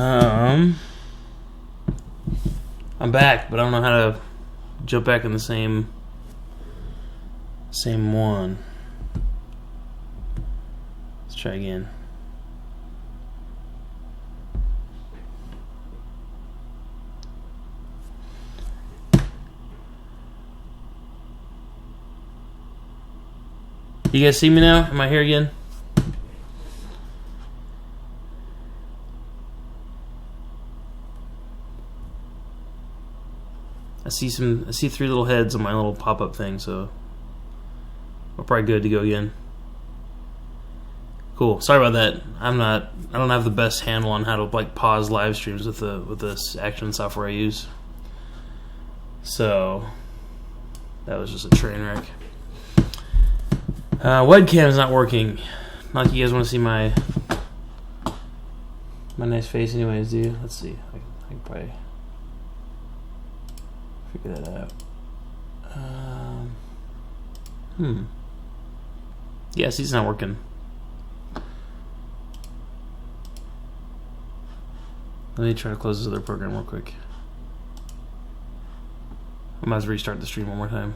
I'm back, but I don't know how to jump back in the same one. Let's try again. You guys see me now? Am I here again? I see three little heads on my little pop-up thing, so we're probably good to go again. Cool. Sorry about that. I don't have the best handle on how to like pause live streams with this action software I use. So that was just a train wreck. Webcam's not working. Not like you guys want to see my nice face anyways, do you? Let's see. I can probably figure that out. Yeah, see, it's not working. Let me try to close this other program real quick. I might as well restart the stream one more time.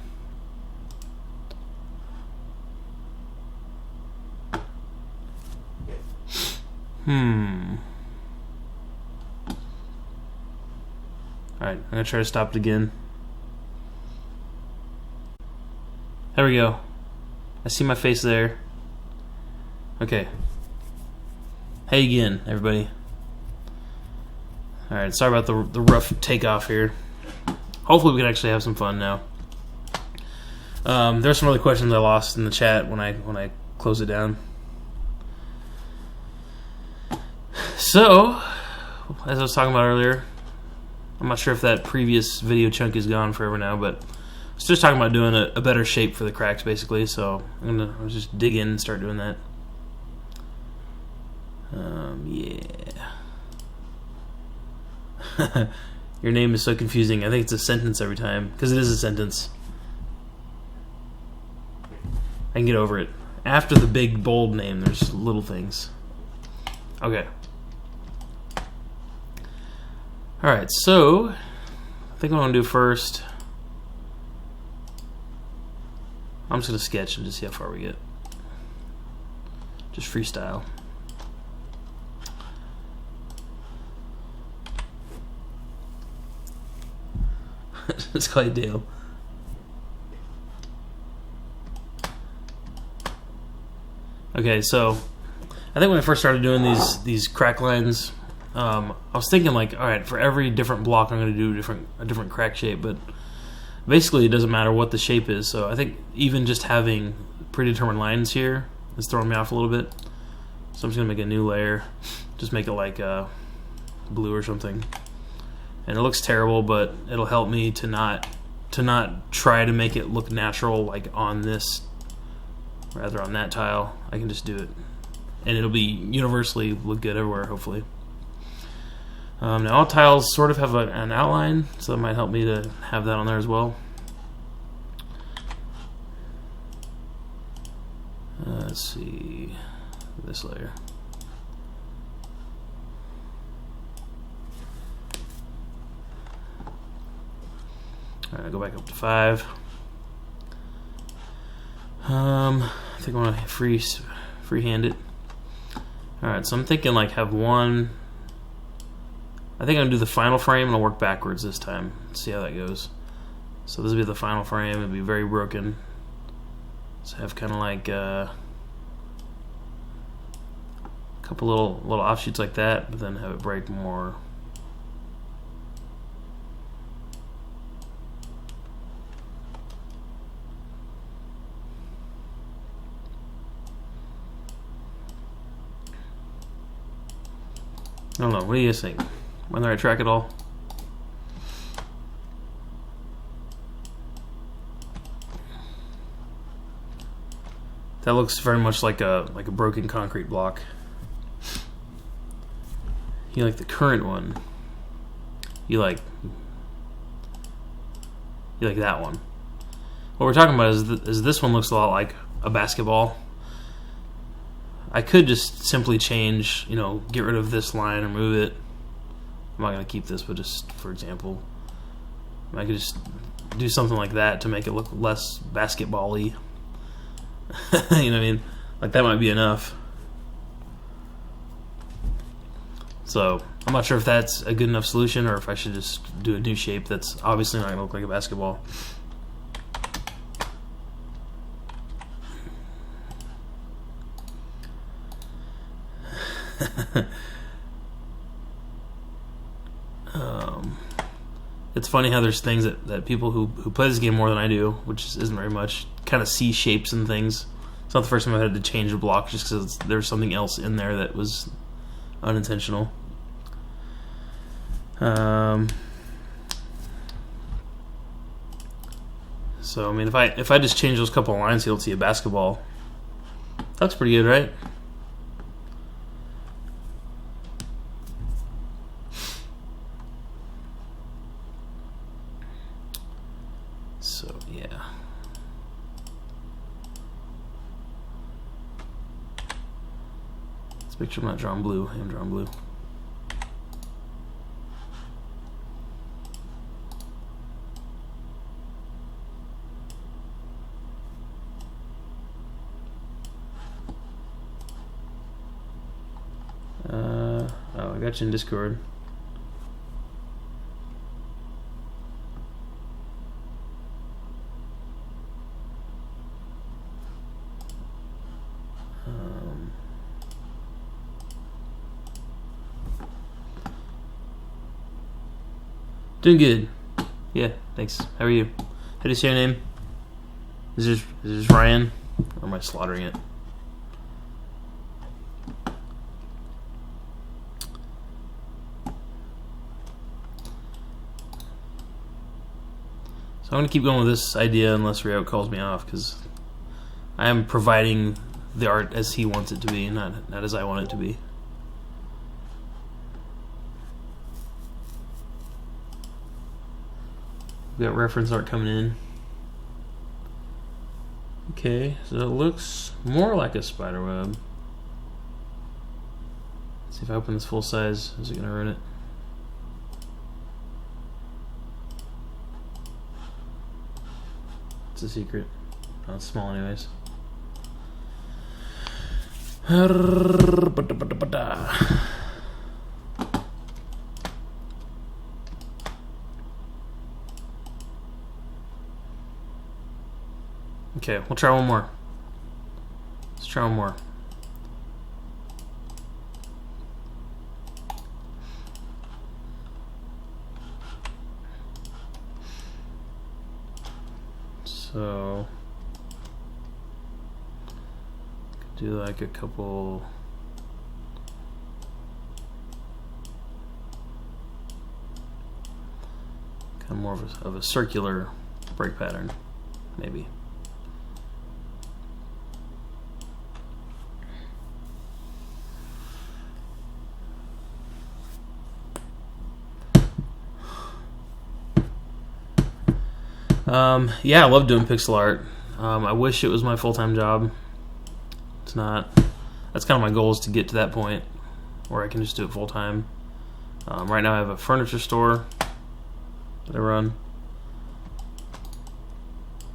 Alright, I'm gonna try to stop it again. There we go. I see my face there. Okay. Hey again, everybody. Alright, sorry about the rough takeoff here. Hopefully we can actually have some fun now. There's some other questions I lost in the chat when I closed it down. So, as I was talking about earlier, I'm not sure if that previous video chunk is gone forever now, but I was just talking about doing a better shape for the cracks, basically, so I'll just dig in and start doing that. Yeah. Your name is so confusing. I think it's a sentence every time, because it is a sentence. I can get over it. After the big, bold name, there's little things. Okay. Alright, so I think what I'm going to do first, I'm just going to sketch and just see how far we get. Just freestyle. Let's call you Dale. Okay, so I think when I first started doing these crack lines, I was thinking like, all right, for every different block I'm going to do a different crack shape, but basically it doesn't matter what the shape is. So I think even just having predetermined lines here is throwing me off a little bit. So I'm just going to make a new layer, just make it like blue or something. And it looks terrible, but it'll help me to not try to make it look natural like on this, rather on that tile. I can just do it, and it'll be universally look good everywhere, hopefully. Now all tiles sort of have an outline, so that might help me to have that on there as well. Let's see this layer. Alright, go back up to 5. I think I want to freehand it. Alright, so I'm thinking like have one. I think I'm going to do the final frame and I'll work backwards this time. See how that goes. So this will be the final frame. It'll be very broken. So have kind of like a couple little offshoots like that, but then have it break more. I don't know. What do you guys think? Am I on the right track at all? That looks very much like a broken concrete block. You like the current one? You like that one? What we're talking about is this one looks a lot like a basketball. I could just simply change, get rid of this line, remove it, I'm not going to keep this, but just for example, I could just do something like that to make it look less basketball-y. You know what I mean? Like, that might be enough. So I'm not sure if that's a good enough solution or if I should just do a new shape that's obviously not going to look like a basketball. It's funny how there's things that people who play this game more than I do, which isn't very much, kind of see shapes and things. It's not the first time I've had to change a block just because there's something else in there that was unintentional. So I mean, if I just change those couple of lines, you'll see a basketball. That's pretty good, right? So yeah. This picture I'm not drawing blue. I am drawing blue. Oh, I got you in Discord. Doing good. Yeah, thanks. How are you? How do you say your name? Is this Ryan? Or am I slaughtering it? So I'm going to keep going with this idea unless Riot calls me off, because I am providing the art as he wants it to be, not as I want it to be. We've got reference art coming in. Okay, so it looks more like a spider web. Let's see if I open this full size, is it going to ruin it? It's a secret. Oh, it's small anyways. Okay, we'll try one more. Let's try one more. So, do like a couple. Kind of more of a circular break pattern, maybe. Yeah, I love doing pixel art. I wish it was my full-time job. It's not. That's kind of my goal, is to get to that point where I can just do it full-time. Right now I have a furniture store that I run.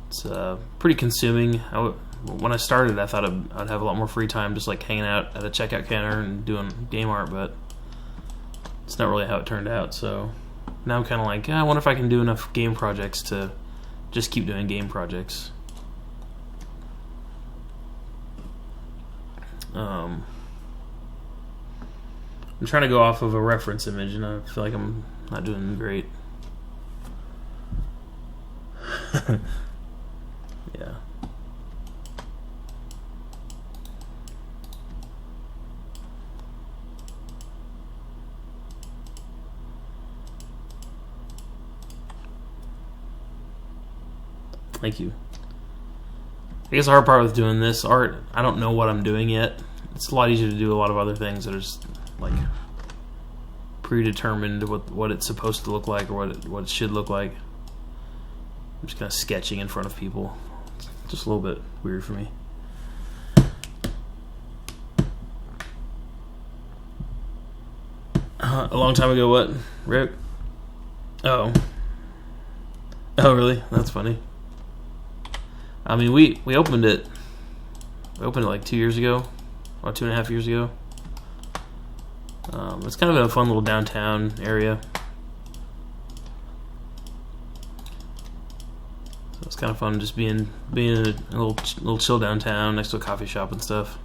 It's pretty consuming. When I started, I thought I'd have a lot more free time just like hanging out at a checkout counter and doing game art, but it's not really how it turned out. So now I'm kind of like, I wonder if I can do enough game projects to just keep doing game projects. I'm trying to go off of a reference image, and I feel like I'm not doing great. Yeah. Thank you. I guess the hard part with doing this art, I don't know what I'm doing yet. It's a lot easier to do a lot of other things that are just like predetermined what it's supposed to look like, or what it should look like. I'm just kind of sketching in front of people. It's just a little bit weird for me. A long time ago, what? Rick? Oh. Oh, really? That's funny. I mean, we opened it. We opened it like 2 years ago, or 2.5 years ago. It's kind of in a fun little downtown area. So it's kind of fun just being in a little chill downtown next to a coffee shop and stuff.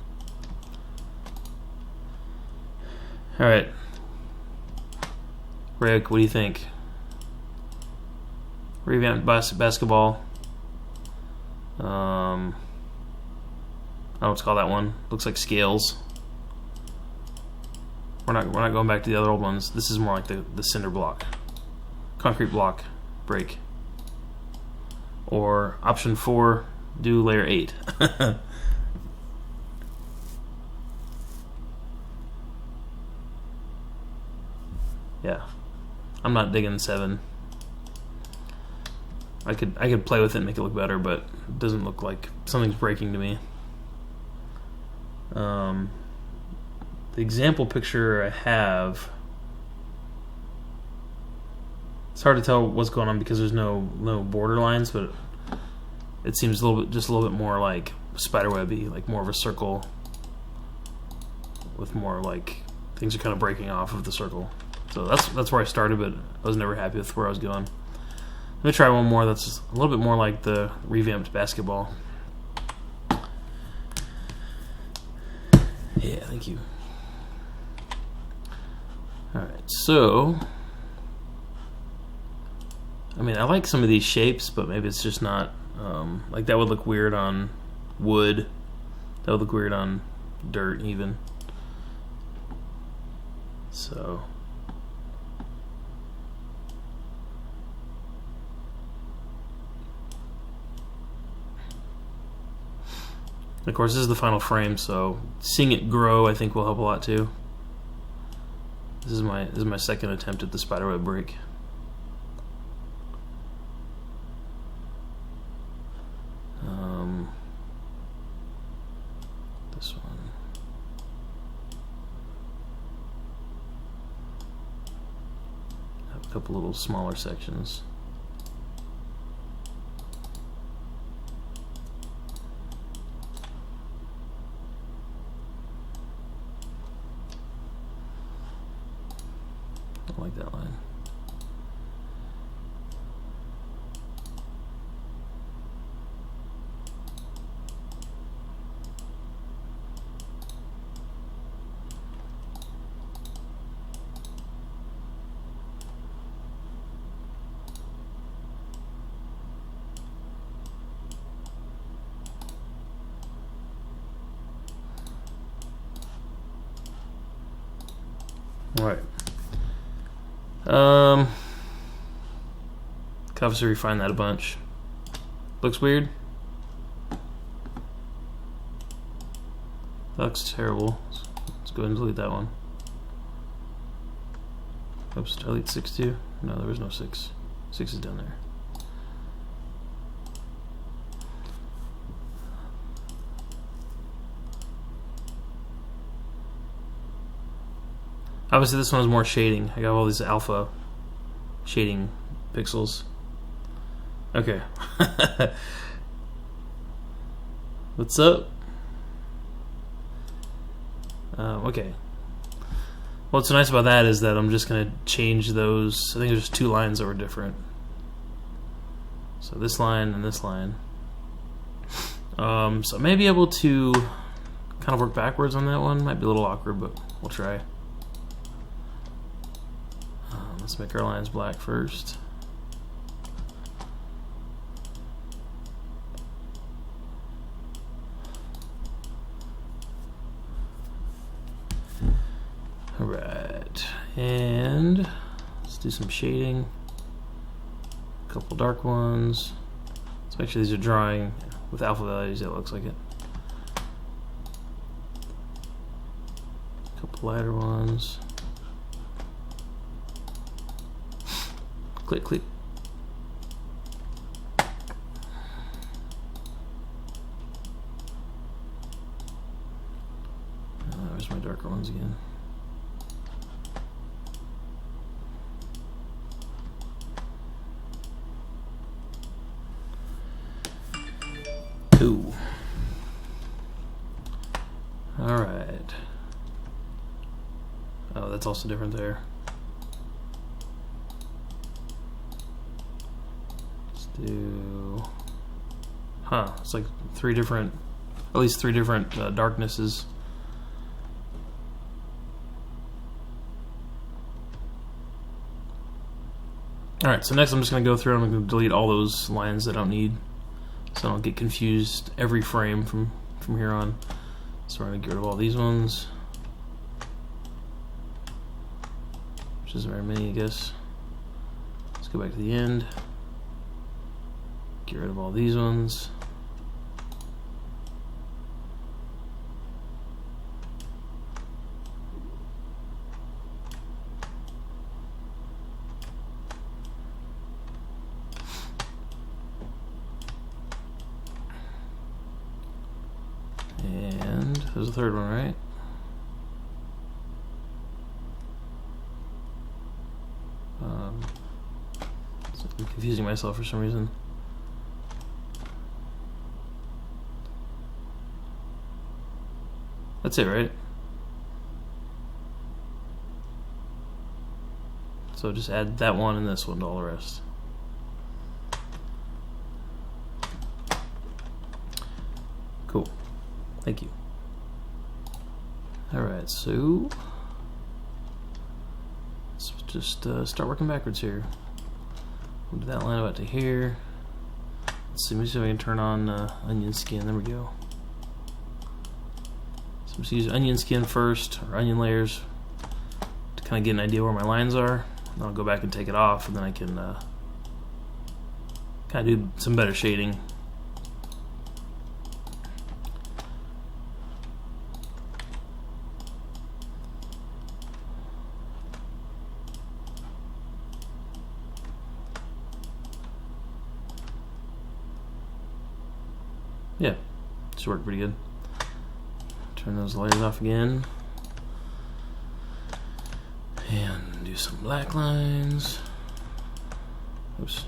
All right, Rick, what do you think? Revamped basketball. I don't know what to call that one. Looks like scales. We're not going back to the other old ones. This is more like the cinder block, concrete block break. Or option 4, do layer 8. Yeah, I'm not digging 7. I could play with it and make it look better, but it doesn't look like something's breaking to me. The example picture I have, it's hard to tell what's going on because there's no border lines, but it seems just a little bit more like spiderwebby, like more of a circle with more like things are kind of breaking off of the circle. So that's where I started, but I was never happy with where I was going. Let me try one more that's a little bit more like the revamped basketball. Yeah, thank you. Alright, so I mean, I like some of these shapes, but maybe it's just not like that would look weird on wood. That would look weird on dirt even. So of course, this is the final frame, so seeing it grow, I think, will help a lot too. This is my second attempt at the spiderweb break. This one. Have a couple little smaller sections. I like that line. All right. Could obviously refine that a bunch. Looks weird. That looks terrible. Let's go ahead and delete that one. Oops, delete 6 too? No, there was no 6. 6 is down there. Obviously this one has more shading. I got all these alpha shading pixels. Okay. What's up? Okay. What's nice about that is that I'm just going to change those. I think there's 2 lines that were different. So this line and this line. So I may be able to kind of work backwards on that one. Might be a little awkward, but we'll try. Let's make our lines black first. Alright, and let's do some shading. A couple dark ones. Let's make sure these are drawing with alpha values. That looks like it. A couple lighter ones. Click, click. There's my darker ones again. Alright. Oh, that's also different there. Let's do... Huh, it's like at least three different darknesses. Alright, so next I'm just going to go through and I'm going to delete all those lines that I don't need, so I don't get confused every frame from here on. So we're going to get rid of all these ones, which isn't very many, I guess. Let's go back to the end. Get rid of all these ones. And there's a third one, right? So I'm confusing myself for some reason. That's it, right? So just add that one and this one to all the rest. Cool. Thank you. Alright, so let's just start working backwards here. We'll do that line about to here. Let's see, let me see if I can turn on onion skin. There we go. So I'm just use onion skin first, or onion layers, to kind of get an idea where my lines are. And I'll go back and take it off, and then I can kind of do some better shading. Yeah, should work pretty good. Turn those layers off again. And do some black lines. Oops.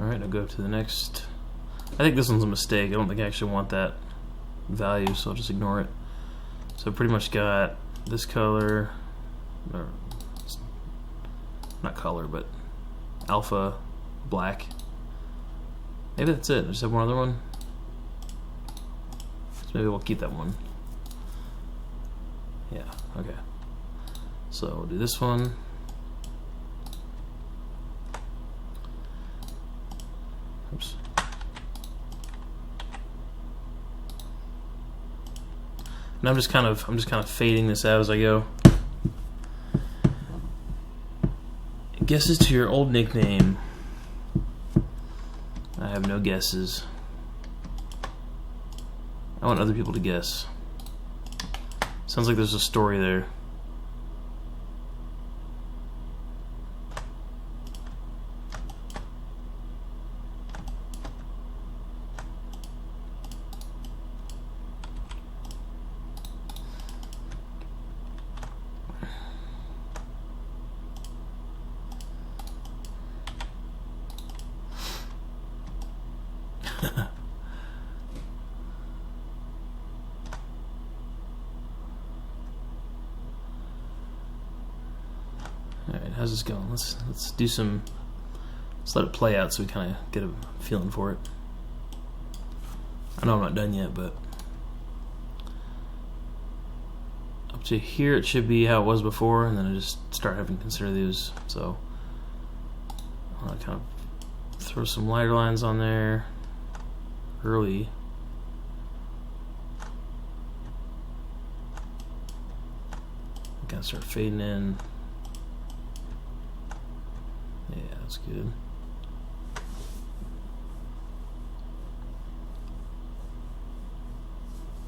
Alright, I'll go to the next. I think this one's a mistake. I don't think I actually want that value, so I'll just ignore it. So I pretty much got this color, or not color, but alpha black. Maybe that's it. I just have one other one. So maybe we'll keep that one. Yeah, okay. So we'll do this one. Oops. And I'm just kind of fading this out as I go. Guesses to your old nickname. I have no guesses. I want other people to guess. Sounds like there's a story there. Alright, how's this going? Let's do some. Let's let it play out so we kind of get a feeling for it. I know I'm not done yet, but up to here it should be how it was before, and then I just start having to consider these. So I want to kind of throw some lighter lines on there early. Kind of start fading in. Yeah, that's good.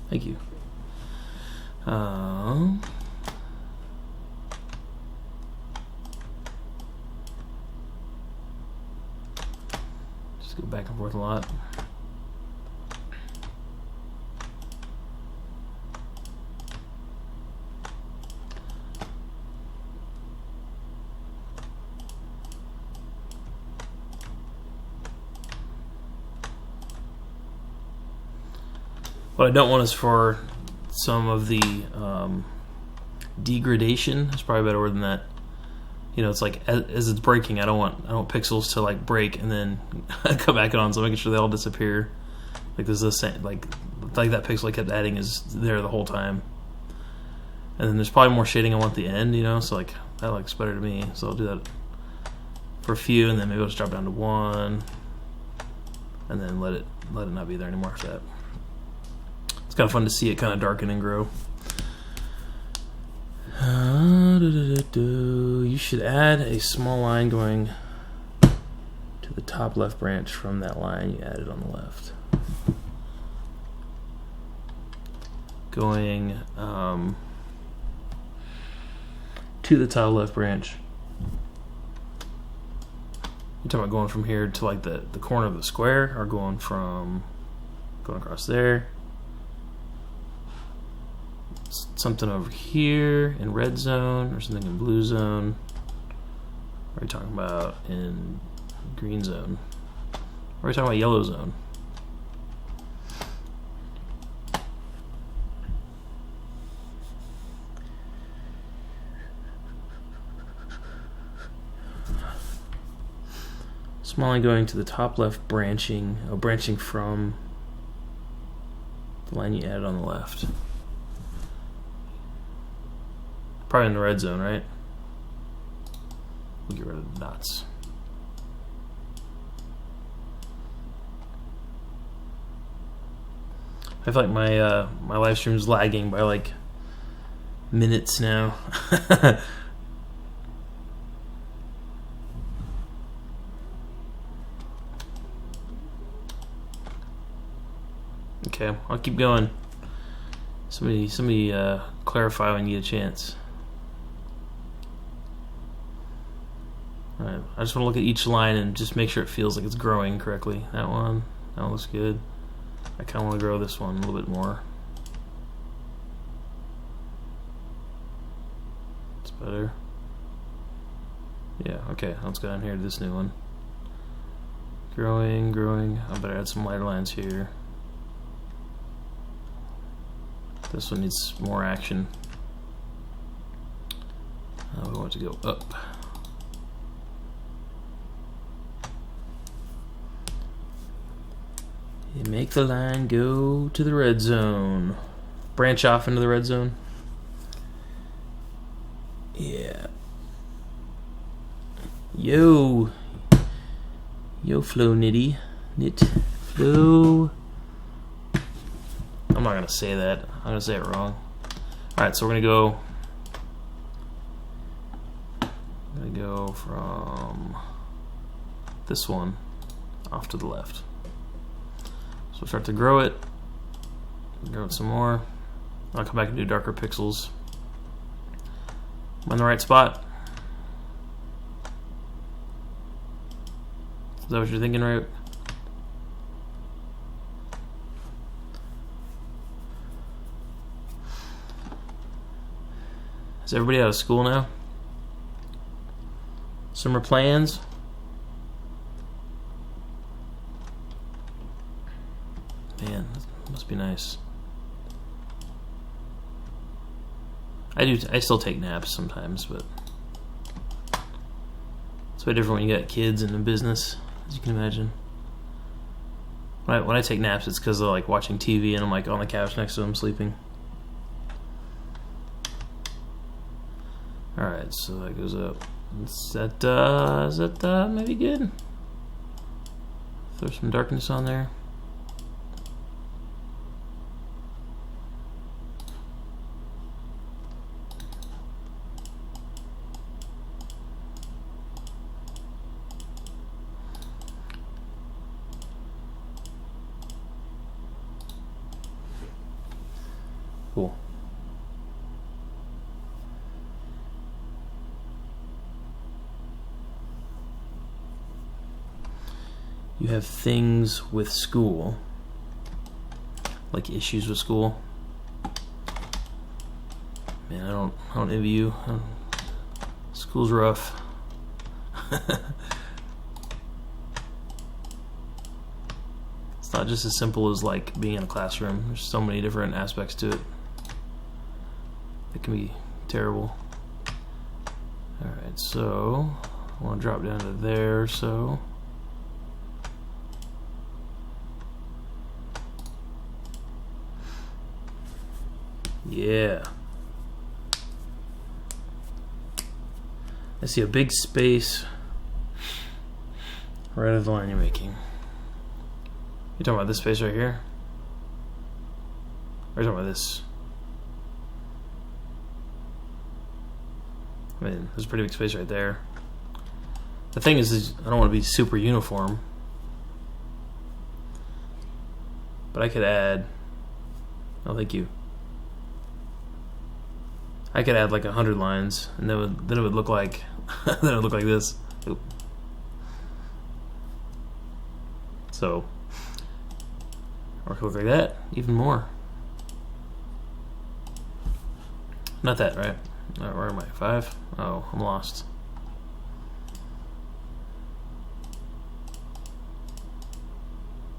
Thank you. back and forth a lot. What I don't want is for some of the degradation. It's probably a better word than that. You know, it's like as it's breaking, I don't want pixels to like break and then come back on. So making sure they all disappear. Like there's this like that pixel I kept adding is there the whole time. And then there's probably more shading I want at the end. You know, so like that looks better to me. So I'll do that for a few, and then maybe I'll just drop down to 1, and then let it not be there anymore after that. It's kind of fun to see it kind of darken and grow. You should add a small line going to the top left branch from that line you added on the left. Going to the top left branch. You're talking about going from here to like the corner of the square, or going across there. Something over here in red zone, or something in blue zone. What are you talking about in green zone? Or are you talking about yellow zone? Small line going to the top left branching from the line you added on the left. Probably in the red zone, right? We'll get rid of the dots. I feel like my live stream is lagging by like minutes now. Okay, I'll keep going. Somebody clarify when you get a chance. Alright, I just want to look at each line and just make sure it feels like it's growing correctly. That one looks good. I kind of want to grow this one a little bit more. It's better. Yeah, okay, let's go down here to this new one. Growing. I better add some lighter lines here. This one needs more action. We want it to go up. You make the line go to the red zone. Branch off into the red zone. Yeah. Yo, Flow Nitty. Flow. I'm not going to say that. I'm going to say it wrong. Alright, so we're going to go from this one off to the left. So we'll start to grow it some more. I'll come back and do darker pixels. I'm in the right spot. Is that what you're thinking, right? Is everybody out of school now? Summer plans? Man, that must be nice. I still take naps sometimes, but it's way different when you got kids and a business, as you can imagine. When I take naps, it's because they're like watching TV and I'm like on the couch next to them sleeping. Alright, so that goes up. Is that maybe good? Throw some darkness on there. Cool. you have things with school, like issues with school. Man, I don't envy you. School's rough. It's not just as simple as like being in a classroom. There's so many different aspects to it. It can be terrible. Alright, so I want to drop down to there, so yeah. I see a big space right at the line you're making. You talking about this space right here? Or are you talking about this? I mean, there's a pretty big space right there. The thing is I don't want to be super uniform. But I could add... Oh, thank you. I could add like 100 lines, and then it would look like then it would look like this. Oop. So, or it could look like that, even more. Not that, right? Where am I? 5? Oh, I'm lost.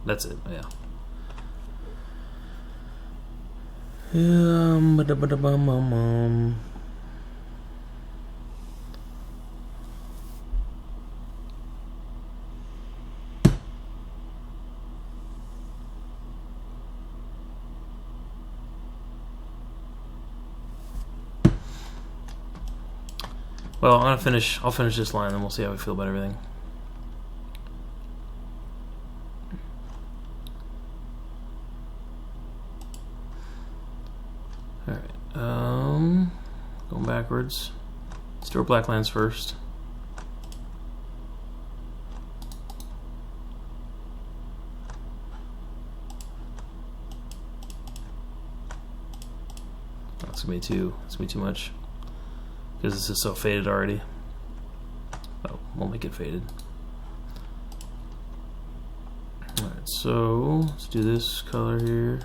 That's it. Yeah. Well, I'll finish this line, and we'll see how we feel about everything. Alright, going backwards. Let's do our black lines first. That's gonna be too much. Because this is so faded already. Oh, we'll make it faded. Alright, so let's do this color here.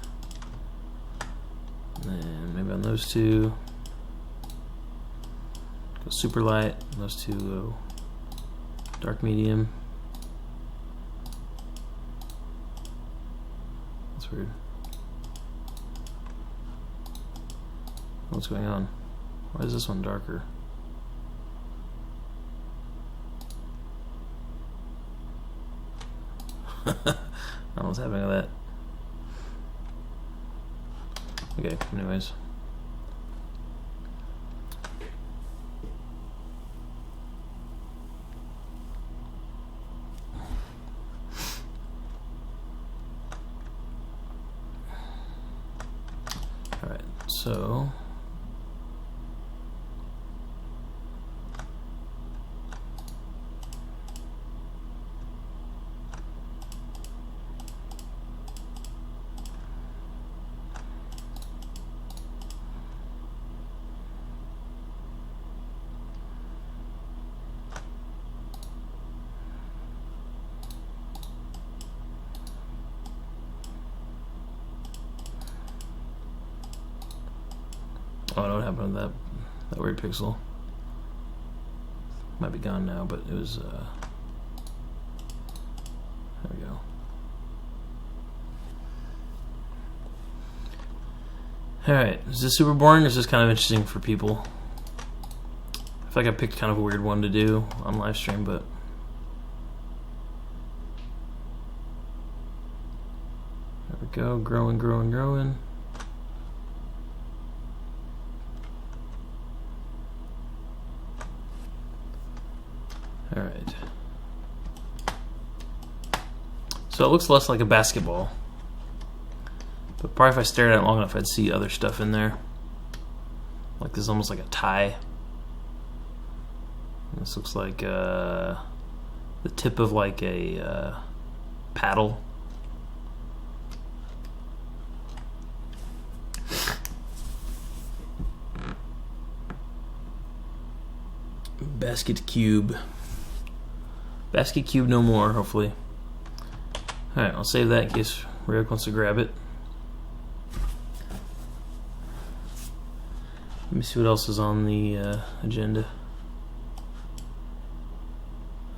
And then maybe on those two, go super light. And those two go dark medium. That's weird. What's going on? Why is this one darker? I don't know what's happening with that. Okay, anyways. Alright, so oh, I know what happened to that weird pixel. Might be gone now, but it was there we go. Alright, is this super boring or is this kind of interesting for people? I feel like I picked kind of a weird one to do on live stream, but there we go, growing. Alright. So it looks less like a basketball. But probably if I stared at it long enough, I'd see other stuff in there. Like this is almost like a tie. This looks like the tip of like a paddle. Basket cube. Basket cube no more, hopefully. Alright, I'll save that in case Ryuk wants to grab it. Let me see what else is on the agenda.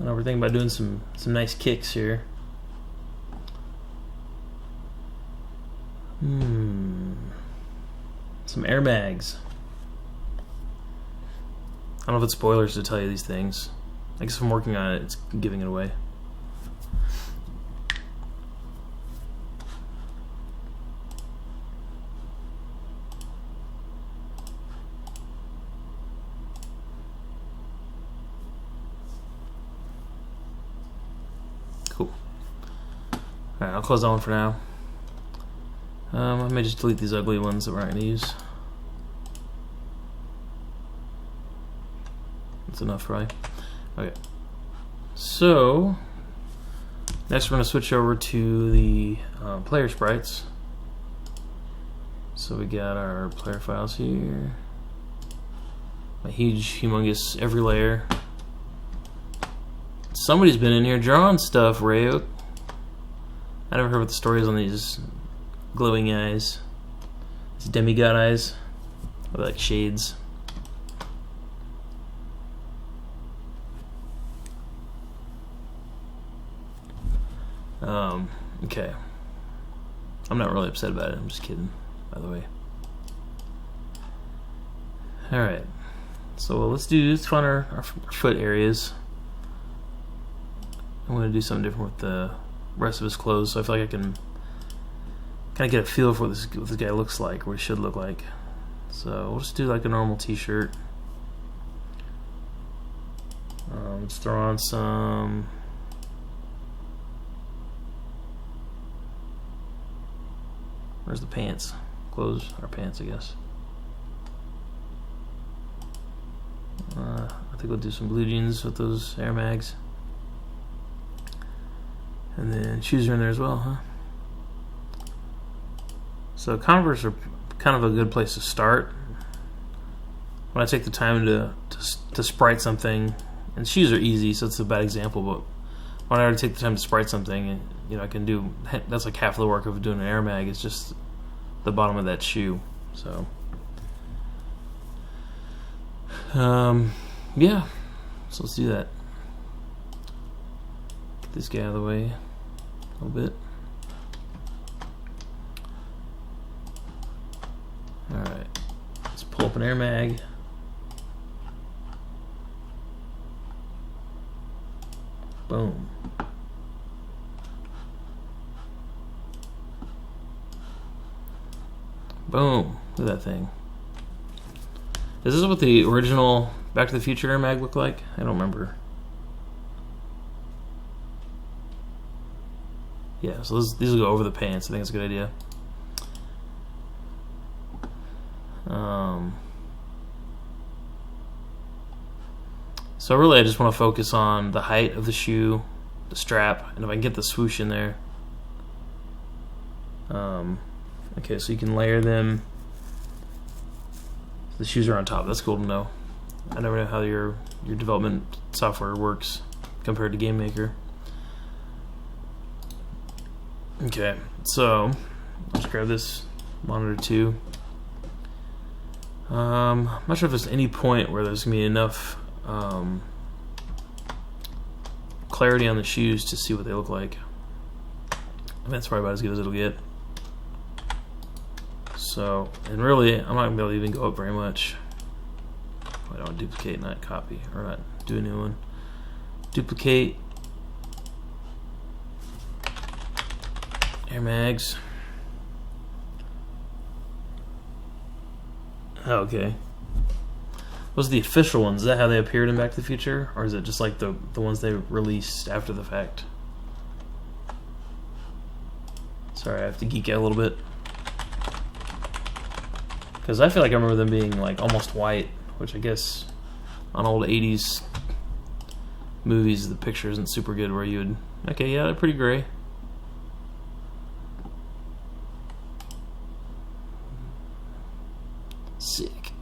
I know we're thinking about doing some nice kicks here. Some air mags. I don't know if it's spoilers to tell you these things. I guess if I'm working on it, it's giving it away. Cool. Alright, I'll close that one for now. I may just delete these ugly ones that we're not going to use. That's enough, right? Okay. So, next we're going to switch over to the player sprites. So we got our player files here. A huge, humongous every layer. Somebody's been in here drawing stuff, Ryuk. I never heard what the story is on these glowing eyes. These demigod eyes. Or like shades. Okay. I'm not really upset about it. I'm just kidding, by the way. Alright. So let's find our foot areas. I'm going to do something different with the rest of his clothes, so I feel like I can kind of get a feel for what this guy looks like, what he should look like. So we'll just do like a normal t-shirt. Let's throw on some... Where's the pants? Clothes, our pants, I guess. I think we'll do some blue jeans with those Air Mags. And then shoes are in there as well, huh? So Converse are kind of a good place to start. When I take the time to sprite something, and shoes are easy, so it's a bad example, but when I already take the time to sprite something, and I can do, that's like half the work of doing an Air Mag. It's just the bottom of that shoe. So yeah, so let's do that. Get this guy out of the way a little bit. Alright, let's pull up an Air Mag. Boom. Boom. Look at that thing. Is this what the original Back to the Future Air Mag looked like? I don't remember. Yeah, so these will go over the pants. I think it's a good idea. So really I just want to focus on the height of the shoe, the strap, and if I can get the swoosh in there. Okay, so you can layer them. The shoes are on top. That's cool to know. I never know how your development software works compared to GameMaker. Okay, so let's grab this monitor too. I'm not sure if there's any point where there's gonna be enough clarity on the shoes to see what they look like. I mean, that's probably about as good as it'll get. So, and really, I'm not gonna be able to even go up very much. I don't duplicate, not copy, or not do a new one. Duplicate. Air Mags. Oh, okay. Those are the official ones. Is that how they appeared in Back to the Future? Or is it just like the ones they released after the fact? Sorry, I have to geek out a little bit. Because I feel like I remember them being like almost white, which I guess on old 80s movies the picture isn't super good where you would... Okay, yeah, they're pretty gray. Sick.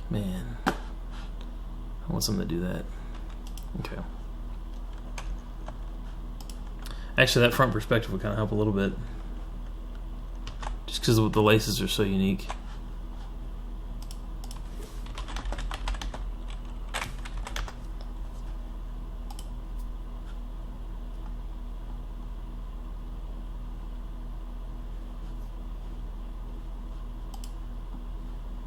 Man, I want something to do that. Okay. Actually, that front perspective would kind of help a little bit. Just because the laces are so unique.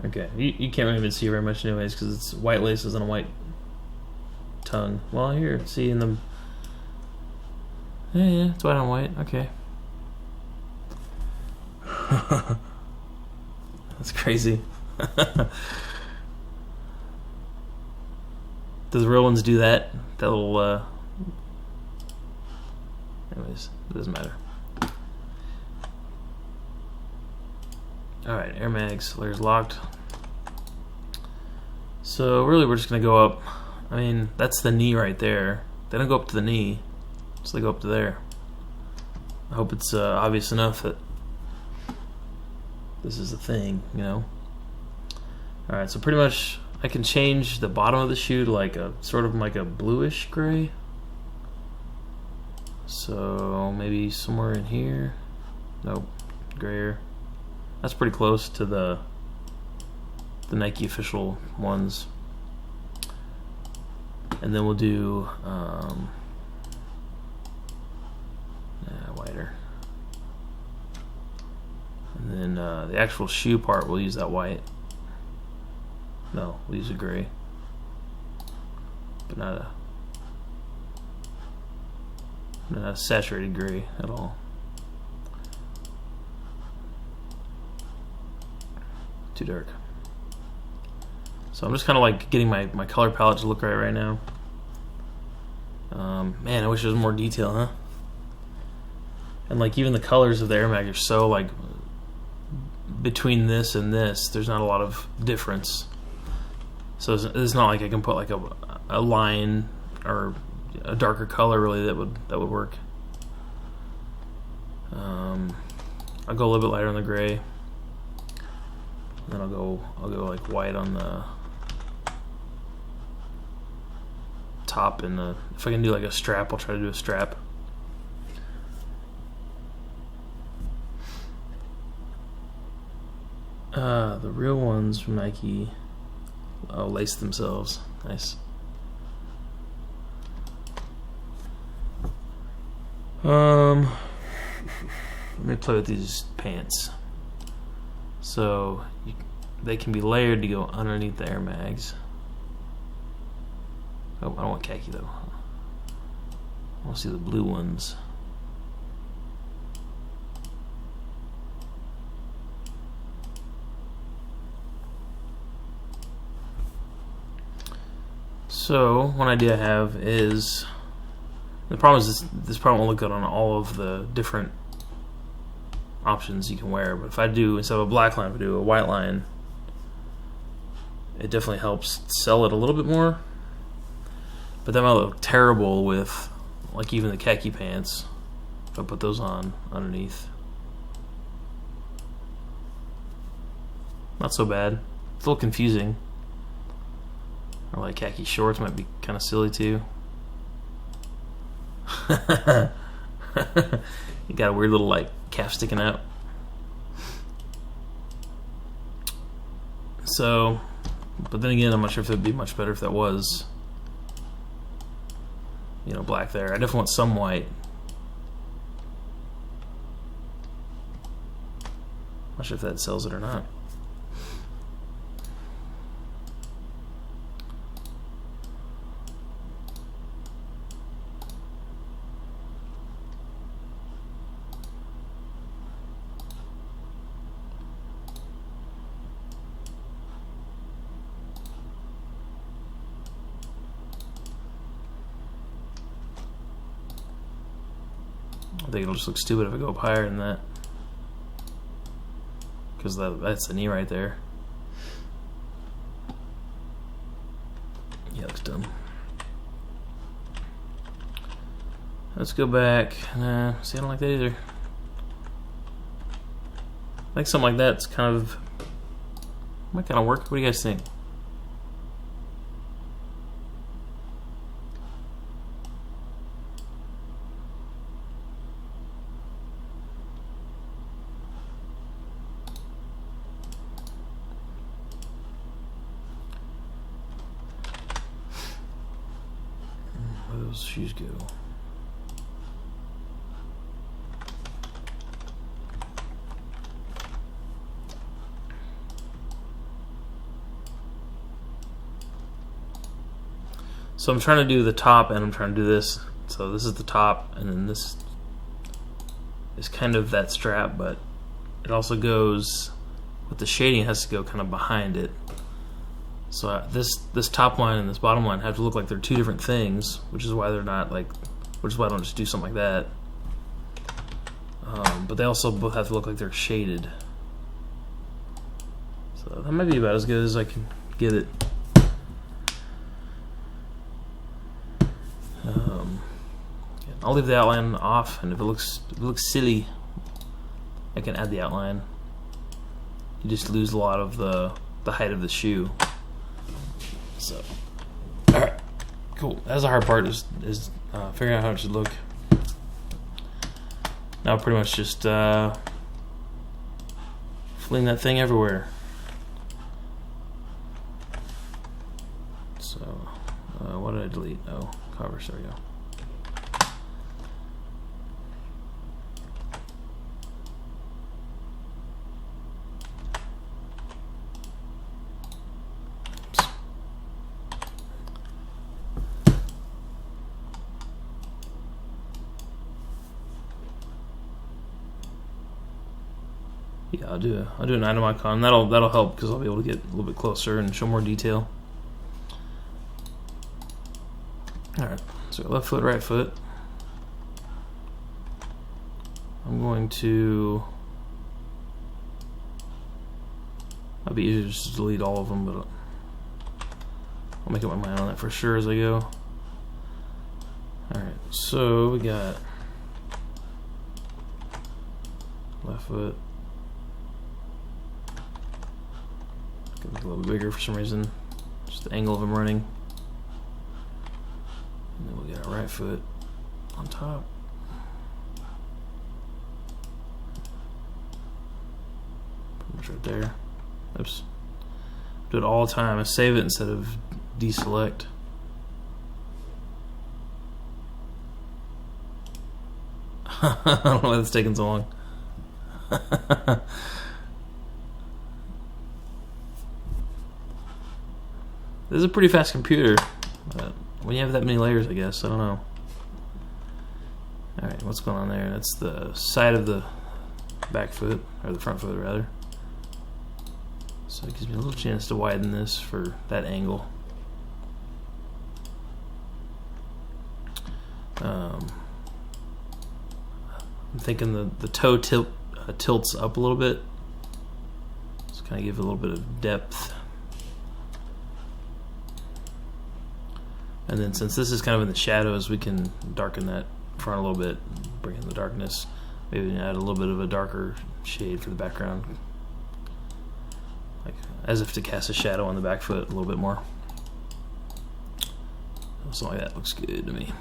Okay, you can't even see very much anyways because it's white laces and a white tongue. Well, here, see in the... Yeah, it's white on white. Okay. That's crazy. Does the real ones do that? That little, Anyways, it doesn't matter. Alright, Air Mags, layers locked. So really we're just going to go up. I mean, that's the knee right there. They don't go up to the knee, so they go up to there. I hope it's obvious enough that this is a thing, you know. Alright, so pretty much I can change the bottom of the shoe to like a sort of like a bluish gray. So maybe somewhere in here. Nope, grayer. That's pretty close to the Nike official ones. And then we'll do whiter. And then the actual shoe part, we'll use that white. No, we'll use a gray, but not a saturated gray at all. Too dark. So I'm just kind of like getting my color palette to look right now. Man, I wish there was more detail, huh? And like even the colors of the Air Mag are so like between this and this, there's not a lot of difference. So it's not like I can put like a line or a darker color really that would work. I'll go a little bit lighter on the gray. Then I'll go like white on the top, and if I can do like a strap, I'll try to do a strap. The real ones from Nike, lace themselves. Nice. Let me play with these pants. So they can be layered to go underneath the Air Mags. Oh, I don't want khaki though. I want to see the blue ones. So one idea I have is, the problem is this probably won't look good on all of the different options you can wear, but if I do, instead of a black line, if I do a white line, it definitely helps sell it a little bit more. But that might look terrible with like even the khaki pants if I put those on underneath. Not so bad. It's a little confusing. Or like khaki shorts might be kind of silly too. You got a weird little like calf sticking out. So, but then again, I'm not sure if it'd be much better if that was, you know, black there. I definitely want some white. Not sure if that sells it or not. I think it'll just look stupid if I go up higher than that, because that's the knee right there. Yeah, looks dumb. Let's go back. Nah, see, I don't like that either. I think something like that's kind of might kind of work. What do you guys think? those shoes go? So I'm trying to do the top and I'm trying to do this. So this is the top and then this is kind of that strap, but it also goes with the shading, has to go kind of behind it. So this top line and this bottom line have to look like they're two different things, which is why they're not like, which is why I don't just do something like that. But they also both have to look like they're shaded. So that might be about as good as I can get it. I'll leave the outline off, and if it looks silly, I can add the outline. You just lose a lot of the height of the shoe. So, all right, cool. That's the hard part is figuring out how it should look. Now, pretty much just fling that thing everywhere. So, what did I delete? Oh, covers. There we go. Yeah, I'll do an item icon. That'll help because I'll be able to get a little bit closer and show more detail. All right, so left foot, right foot. I'm going to. Might be easier just to delete all of them, but I'll make up my mind on that for sure as I go. All right, so we got left foot. Get a little bit bigger for some reason. Just the angle of him running. And then we got our right foot on top. Pretty much right there. Oops. Do it all the time. I save it instead of deselect. I don't know why it's taking so long. This is a pretty fast computer, but when you have that many layers, I guess, I don't know. Alright, what's going on there? That's the side of the back foot, or the front foot rather. So it gives me a little chance to widen this for that angle. I'm thinking the toe tilts up a little bit. Just kind of give it a little bit of depth. And then since this is kind of in the shadows, we can darken that front a little bit, bring in the darkness. Maybe add a little bit of a darker shade for the background. Like as if to cast a shadow on the back foot a little bit more. Something like that looks good to me.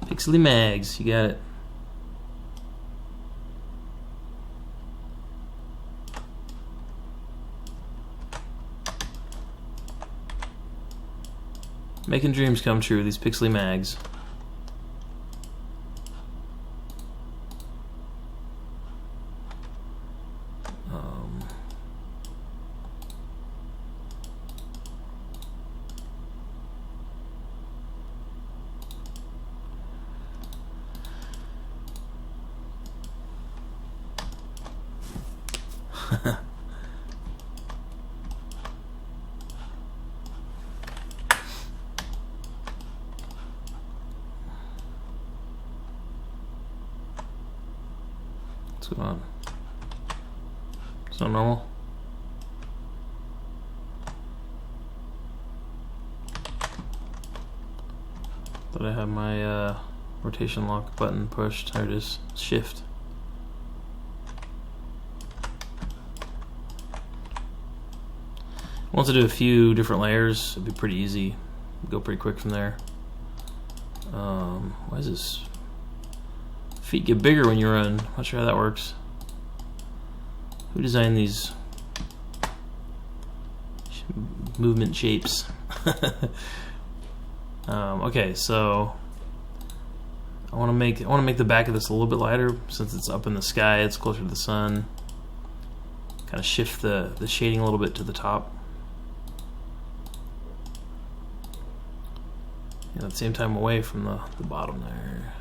Pixely Mags, you got it. Making dreams come true, these Pixely Mags. What's going on? It's not normal. Thought I had my rotation lock button pushed. There it is. Shift. Once I do a few different layers, it'd be pretty easy go pretty quick from there. Why is this? Feet get bigger when you run. Not sure how that works. Who designed these movement shapes? Okay, so I want to make the back of this a little bit lighter since it's up in the sky. It's closer to the sun. Kind of shift the shading a little bit to the top. And at the same time away from the bottom there.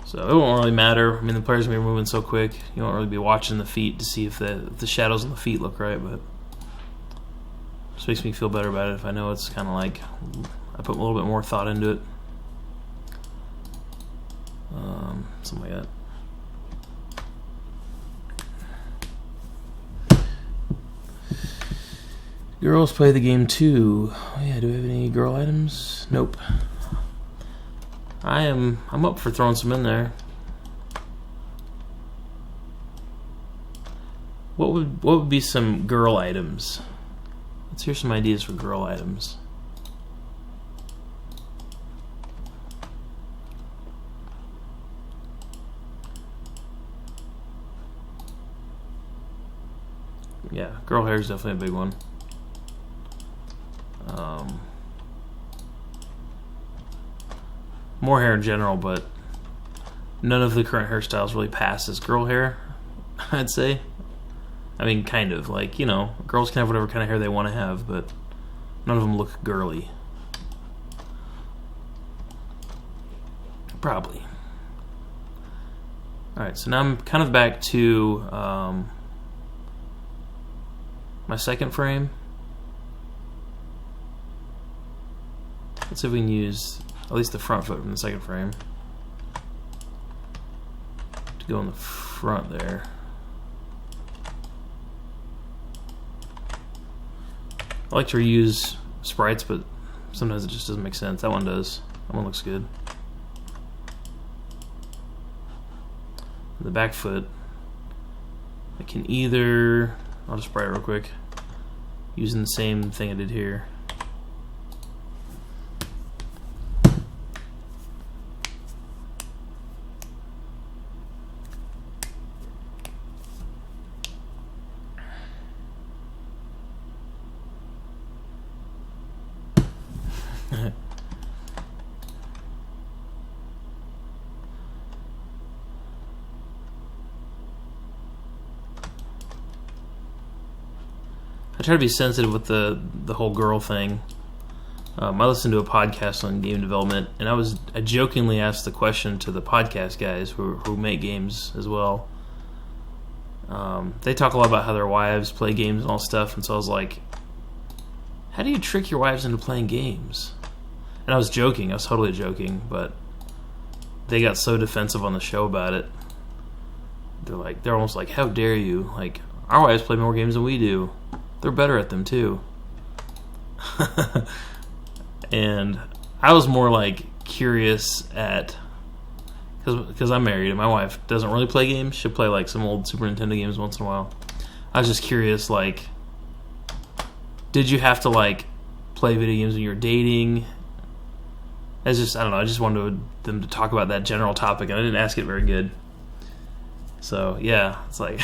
So it won't really matter. I mean, the players may be moving so quick, you won't really be watching the feet to see if the shadows on the feet look right, but it just makes me feel better about it if I know it's kind of like I put a little bit more thought into it. Something like that. Girls play the game too. Oh yeah, do we have any girl items? Nope. I'm up for throwing some in there. What would be some girl items? Let's hear some ideas for girl items. Yeah, girl hair is definitely a big one. More hair in general, but none of the current hairstyles really pass as girl hair, I'd say. I mean, kind of. Like, you know, girls can have whatever kind of hair they want to have, but none of them look girly. Probably. Alright, so now I'm kind of back to my second frame. Let's see if we can use at least the front foot from the second frame to go in the front there. I like to reuse sprites, but sometimes it just doesn't make sense. That one does. That one looks good. The back foot, I can either, I'll just sprite it real quick, using the same thing I did here. I try to be sensitive with the whole girl thing. I listened to a podcast on game development, and I jokingly asked the question to the podcast guys who make games as well. They talk a lot about how their wives play games and all stuff, and so I was like, how do you trick your wives into playing games? And I was joking, I was totally joking, but they got so defensive on the show about it. They're almost like, how dare you? Like, our wives play more games than we do. They're better at them too. And I was more like curious at, because I'm married and my wife doesn't really play games. She'll play like some old Super Nintendo games once in a while. I was just curious, like, did you have to like play video games when you were dating? It's just, I don't know, I just wanted them to talk about that general topic, and I didn't ask it very good. So yeah, it's like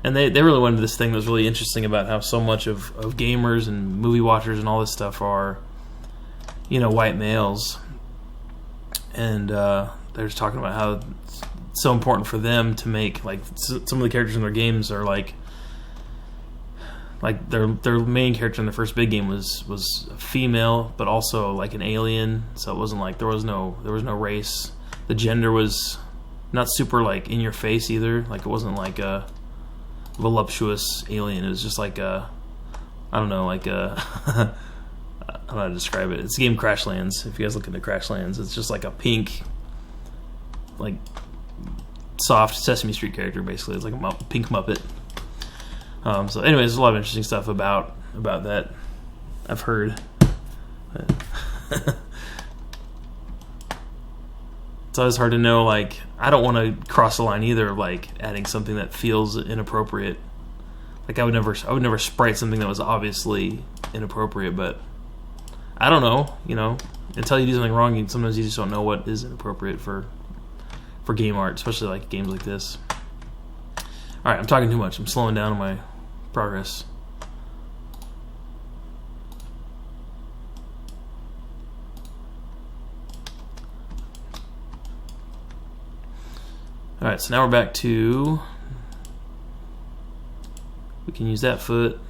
and they really went into this thing that was really interesting about how so much of gamers and movie watchers and all this stuff are, you know, white males. And they're just talking about how it's so important for them to make, like, some of the characters in their games are like their main character in the first big game was a female, but also like an alien. So it wasn't like there was no race. The gender was not super like in your face either. Like, it wasn't like a voluptuous alien. It was just like a, I don't know, like a I don't know how to describe it. It's the game Crashlands. If you guys look into Crashlands, it's just like a pink, like, soft Sesame Street character, basically. It's like a pink Muppet. So anyways, there's a lot of interesting stuff about that I've heard. It's always hard to know, like, I don't want to cross the line either of, like, adding something that feels inappropriate. Like I would never sprite something that was obviously inappropriate, but I don't know, until you do something wrong, sometimes you just don't know what is inappropriate for game art, especially like games like this. Alright, I'm talking too much. I'm slowing down on my progress. Alright, so now we're back to... We can use that foot.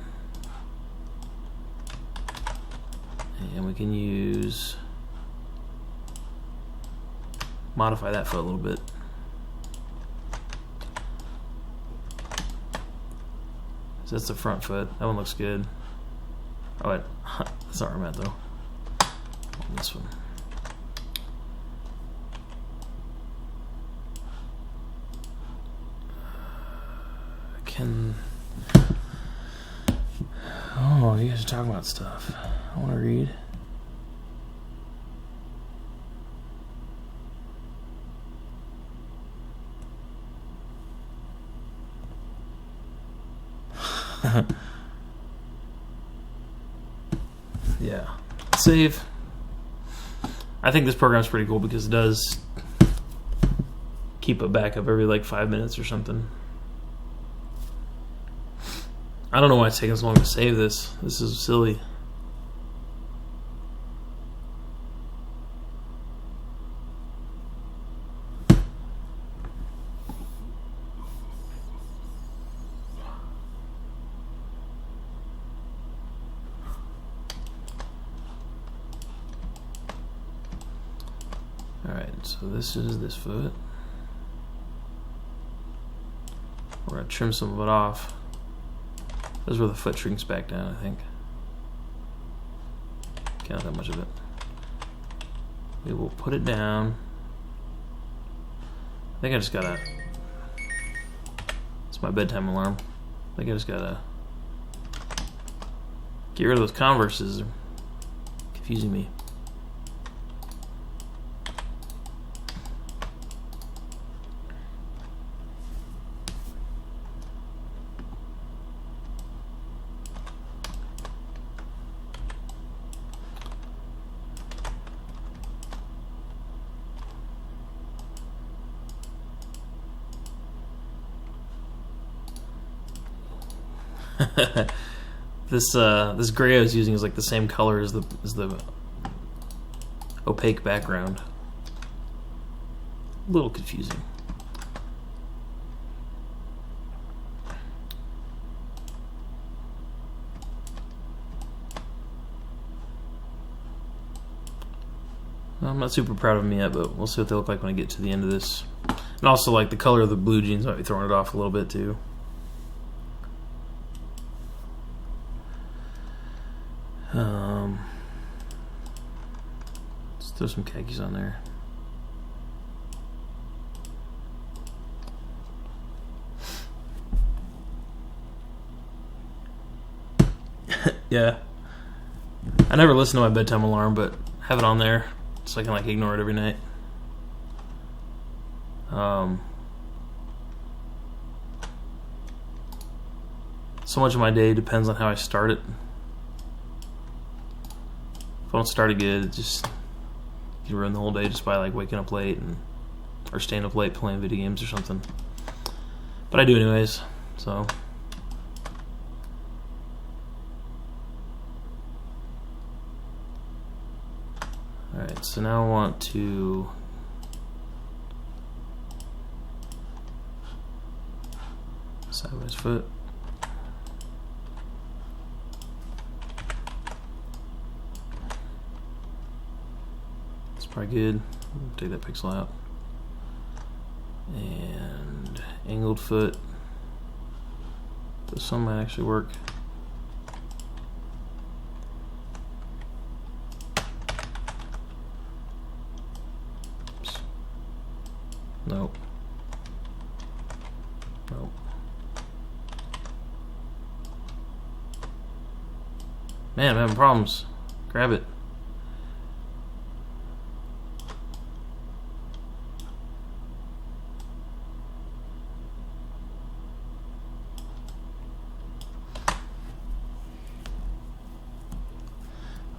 And we can use... Modify that foot a little bit. So that's the front foot. That one looks good. Oh wait, that's not where I'm at though. On this one. Oh, you guys are talking about stuff. I want to read. Yeah. Save. I think this program is pretty cool because it does keep a backup every like 5 minutes or something. I don't know why it's taking so long to save this. This is silly. Alright, so this is this foot. We're going to trim some of it off. This is where the foot shrinks back down, I think. Not that much of it. We will put it down. I think I just gotta... It's my bedtime alarm. I think I just gotta get rid of those Converses. They're confusing me. This gray I was using is like the same color as the opaque background. A little confusing. I'm not super proud of them yet, but we'll see what they look like when I get to the end of this. And also, like, the color of the blue jeans might be throwing it off a little bit too. Let's throw some khakis on there. Yeah. I never listen to my bedtime alarm, but have it on there so I can like ignore it every night. So much of my day depends on how I start it. If I don't start it good, it just you ruin the whole day just by like waking up late or staying up late playing video games or something. But I do anyways, so. Alright, so now I want to sideways foot. It's probably good. Take that pixel out. And angled foot. This one might actually work. Nope. Nope. Man, I'm having problems. Grab it.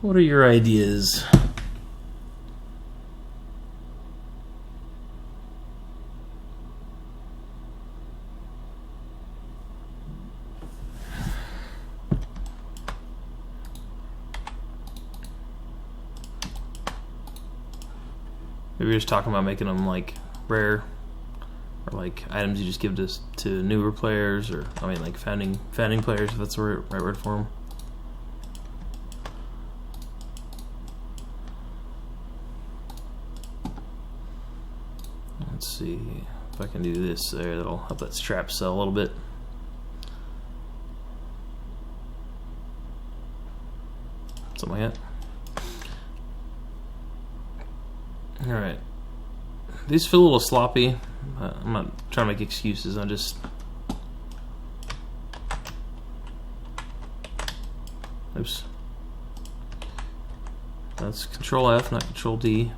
What are your ideas? Maybe we're just talking about making them like rare, or like items you just give to newer players, or I mean like founding players, if that's the right word for them. Let's see if I can do this there. That'll help that strap sell a little bit. Something like that. Alright. These feel a little sloppy. I'm not trying to make excuses. I just... Oops. That's Control F, not Control D.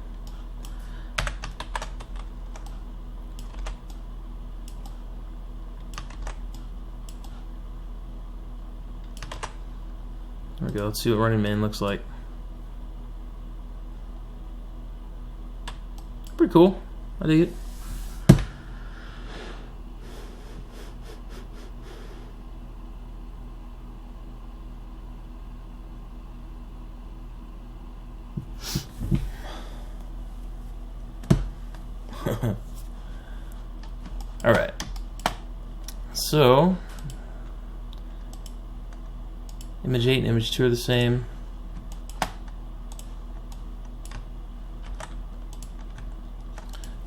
There we go. Let's see what Running Man looks like. Pretty cool. I dig it. All right. So, image 8 and image 2 are the same.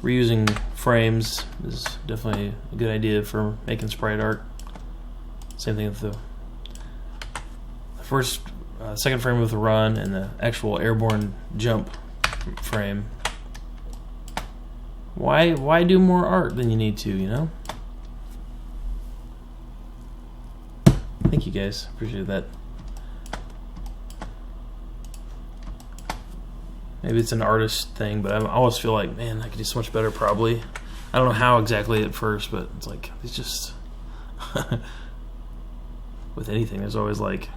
Reusing frames is definitely a good idea for making sprite art. Same thing with the first, second frame with the run and the actual airborne jump frame. Why do more art than you need to, you know? Thank you guys, appreciate that. Maybe it's an artist thing, but I always feel like, man, I could do so much better probably. I don't know how exactly at first, but it's like, it's just... with anything, there's always like...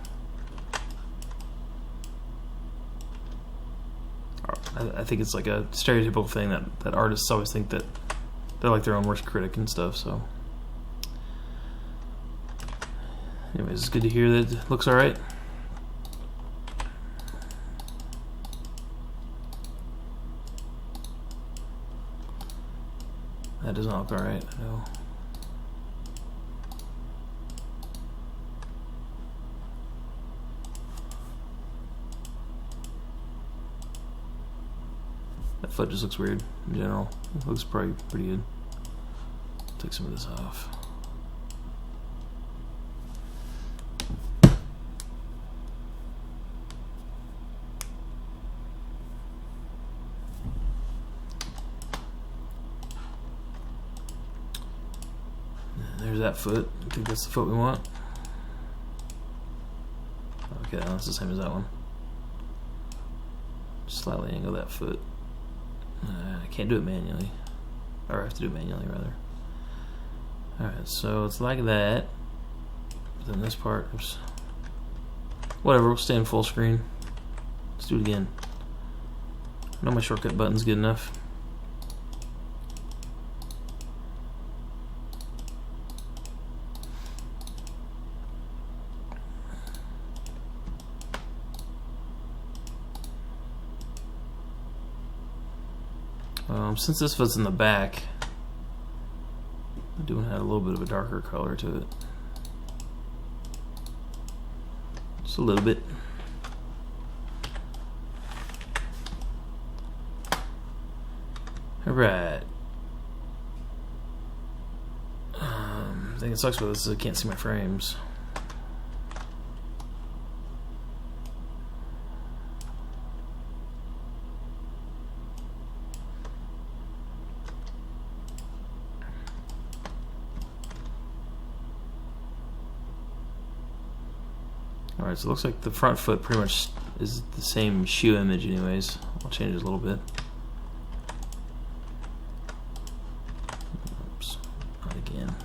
I think it's like a stereotypical thing that artists always think that they're like their own worst critic and stuff, so... Anyways, it's good to hear that it looks alright. That does not look alright, I know. That foot just looks weird in general. It looks probably pretty good. Take some of this off. There's that foot. I think that's the foot we want. Okay, that's the same as that one. Slightly angle that foot. I can't do it manually. Or I have to do it manually, rather. Alright, so it's like that. But then this part, oops. Whatever, we'll stay in full screen. Let's do it again. I know my shortcut button's good enough. Since this foot's in the back, I do want to add a little bit of a darker color to it. Just a little bit. Alright. The thing that sucks with this is I can't see my frames. Alright, so it looks like the front foot pretty much is the same shoe image anyways. I'll change it a little bit. Oops, not again.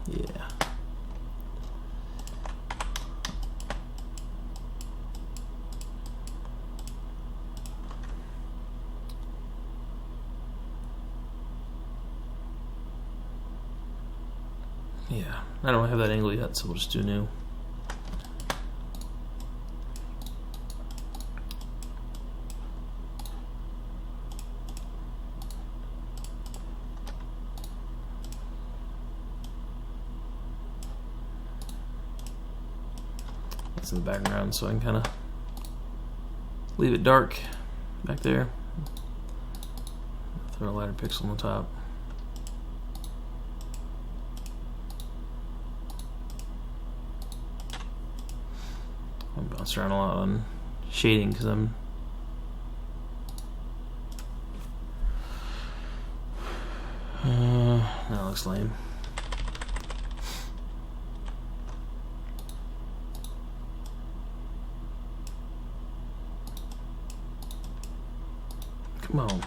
Yeah. Yeah, I don't have that angle yet, so we'll just do new. That's in the background, so I can kind of leave it dark back there. Throw a lighter pixel on the top. I'm bouncing around a lot on shading because I'm that looks lame. Come on.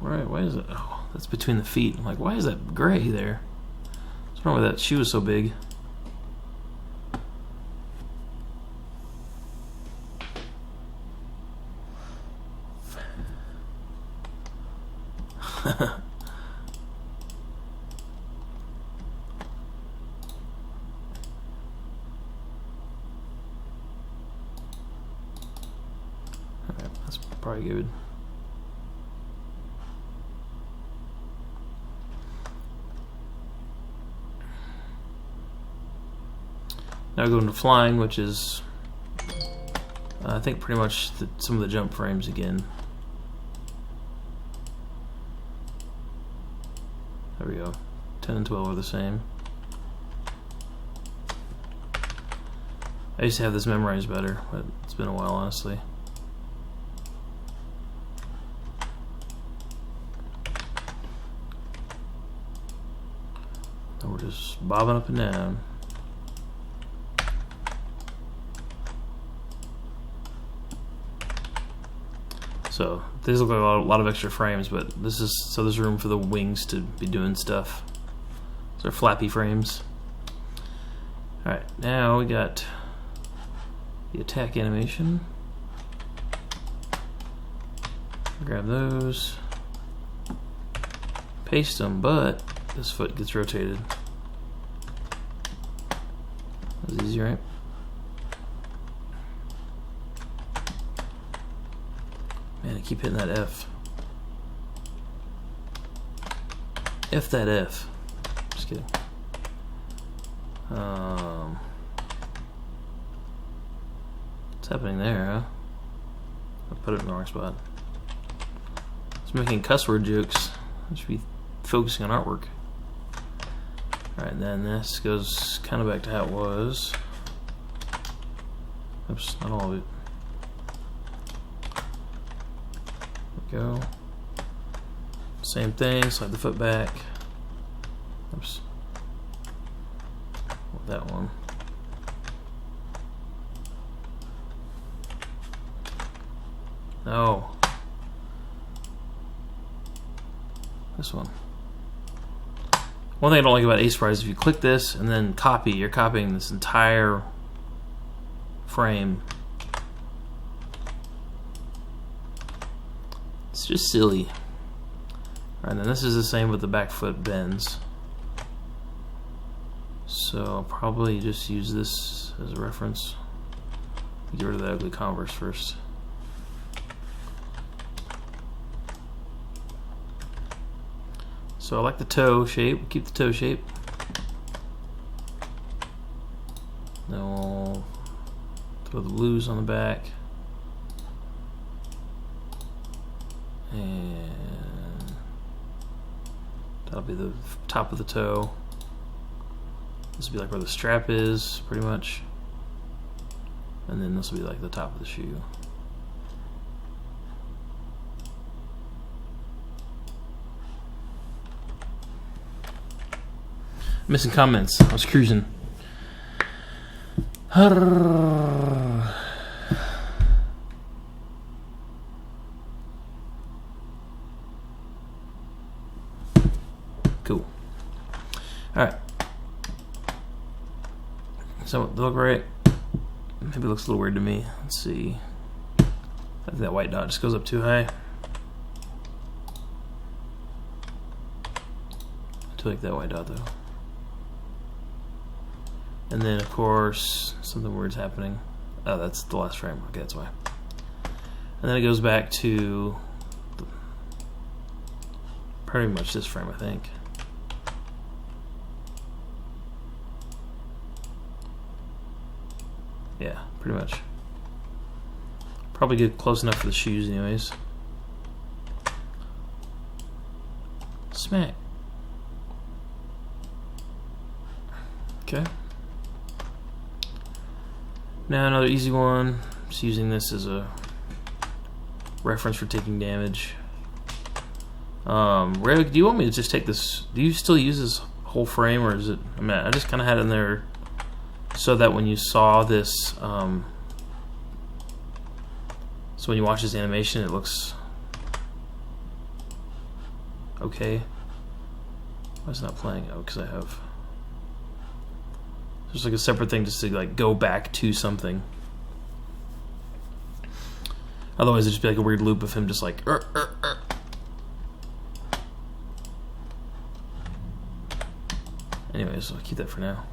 Right, why is it? Oh, that's between the feet. I'm like, why is that gray there? What's wrong with that shoe is so big? Alright, that's probably good. Now go into flying, which is I think pretty much some of the jump frames again. There we go. 10 and 12 are the same. I used to have this memorized better, but it's been a while, honestly. And we're just bobbing up and down. So these look like a lot of extra frames, but this is so there's room for the wings to be doing stuff. These are flappy frames. All right, now we got the attack animation. Grab those, paste them, but this foot gets rotated. That's easy, right? Man, I keep hitting that F. F that F. Just kidding. What's happening there, huh? I put it in the wrong spot. It's making cuss word jokes. I should be focusing on artwork. Alright, then this goes kind of back to how it was. Oops, not all of it. Go. Same thing, slide the foot back. Oops. That one. No. This one. One thing I don't like about Ace Prize is if you click this and then copy, you're copying this entire frame. It's just silly. Alright, then this is the same with the back foot bends. So I'll probably just use this as a reference. Get rid of the ugly Converse first. So I like the toe shape. We'll keep the toe shape. Then we'll throw the blues on the back. And that'll be the top of the toe. This will be like where the strap is, pretty much. And then this will be like the top of the shoe. Missing comments. I was cruising. Cool. Alright. So, they look right. Maybe it looks a little weird to me. Let's see. I think that white dot just goes up too high. I do like that white dot though. And then of course, something weird's happening. Oh, that's the last frame. Okay, that's why. And then it goes back to pretty much this frame, I think. Yeah, pretty much. Probably get close enough for the shoes anyways. Smack. Okay. Now another easy one. Just using this as a reference for taking damage. Ray, do you want me to just take this? Do you still use this whole frame, or is it? I mean, I just kind of had it in there so that when you saw this, so when you watch this animation, it looks okay. Why is it not playing? Oh, because I have. There's like a separate thing just to like go back to something. Otherwise, it'd just be like a weird loop of him just like. Anyways, I'll keep that for now.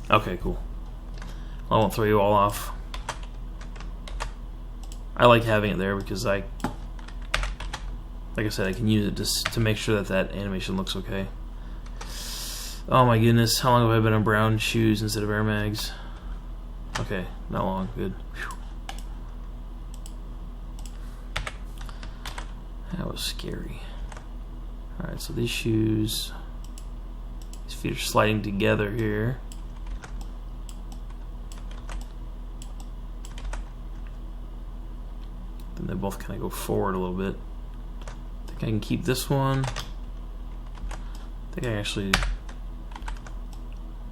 Okay, cool. I won't throw you all off. I like having it there because like I said, I can use it just to make sure that that animation looks okay. Oh my goodness, how long have I been on brown shoes instead of Air Mags? Okay, not long, good. Whew. That was scary. Alright, so these shoes, these feet are sliding together here. Then they both kind of go forward a little bit. I think I can keep this one. I think I actually...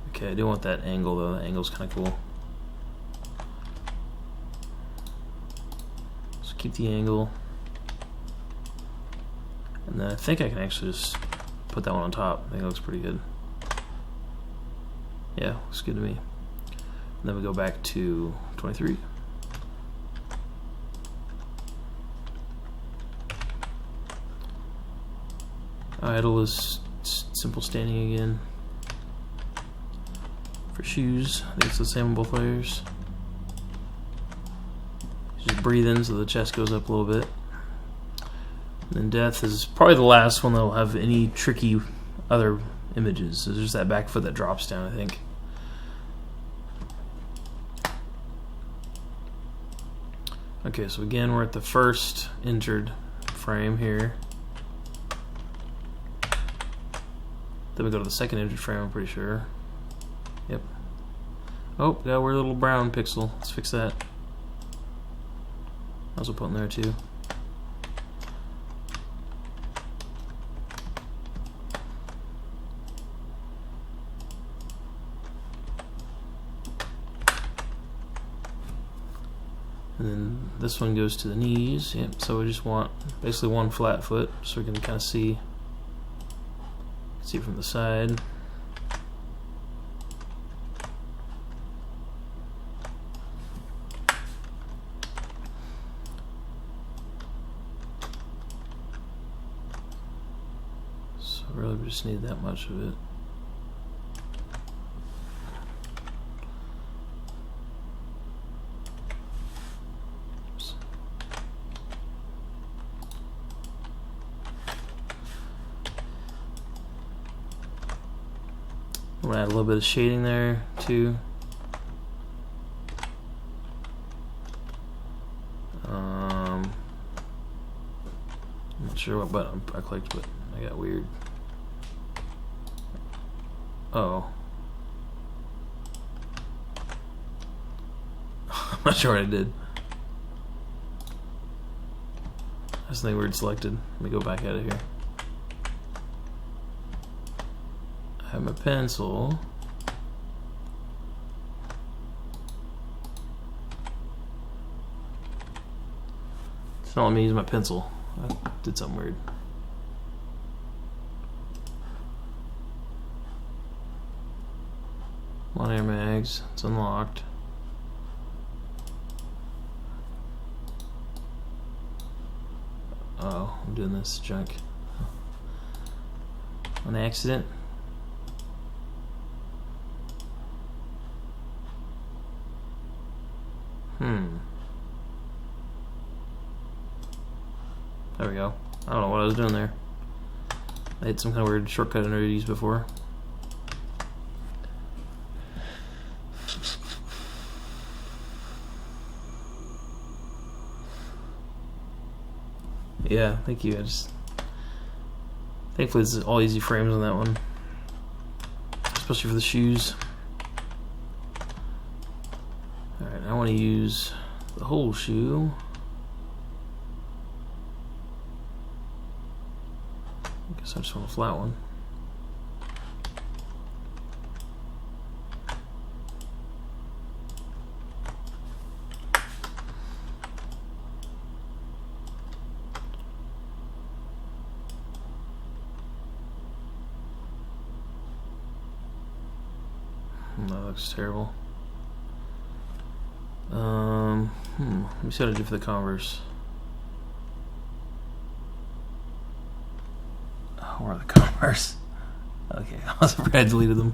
Okay, I do want that angle though. That angle's kind of cool. So keep the angle. And then I think I can actually just put that one on top. I think it looks pretty good. Yeah, looks good to me. And then we go back to 23. Idle is simple standing again. For shoes, I think it's the same on both layers. Just breathe in so the chest goes up a little bit. And then death is probably the last one that'll have any tricky other images. So there's just that back foot that drops down, I think. Okay, so again we're at the first injured frame here. Then we go to the second injured frame, I'm pretty sure. Yep. Oh, got a weird little brown pixel. Let's fix that. I was put in there too. And then this one goes to the knees. Yep. So we just want basically one flat foot, so we can kind of see from the side. So really we just need that much of it. I'm gonna add a little bit of shading there too. I'm not sure what button I clicked, but I got weird. Oh. I'm not sure what I did. That's something weird selected. Let me go back out of here. I have my pencil. It's not letting me use my pencil. I did something weird. Come on, airmags. It's unlocked. Oh, I'm doing this junk on accident. There we go. I don't know what I was doing there. I hit some kind of weird shortcut I never used before. Yeah, thank you. Thankfully it's all easy frames on that one, especially for the shoes. Alright, I want to use the whole shoe. I guess I just want a flat one. That looks terrible. Let me see what I do for the Converse. Oh, where are the Converse? Okay, I was afraid I deleted them.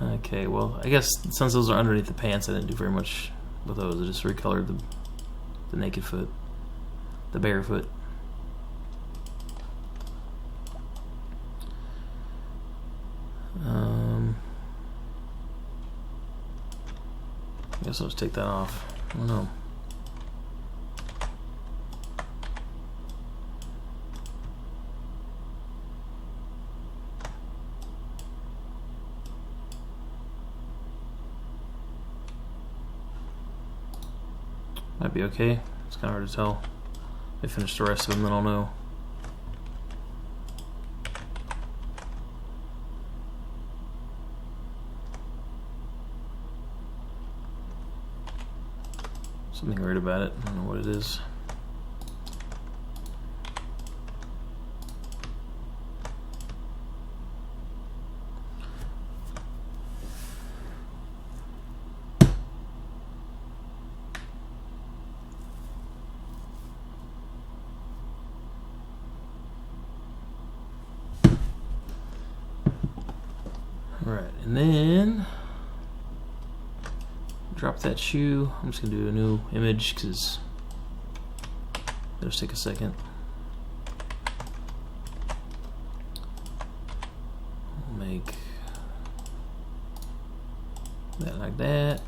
Okay, well, I guess since those are underneath the pants, I didn't do very much with those. I just recolored the naked foot, the bare foot. I guess I'll just take that off. I don't know. Might be okay. It's kind of hard to tell. If I finish the rest of them, then I'll know. Something weird about it. I don't know what it is. Alright, and then drop that shoe. I'm just gonna do a new image because it'll just take a second. We'll make that like that.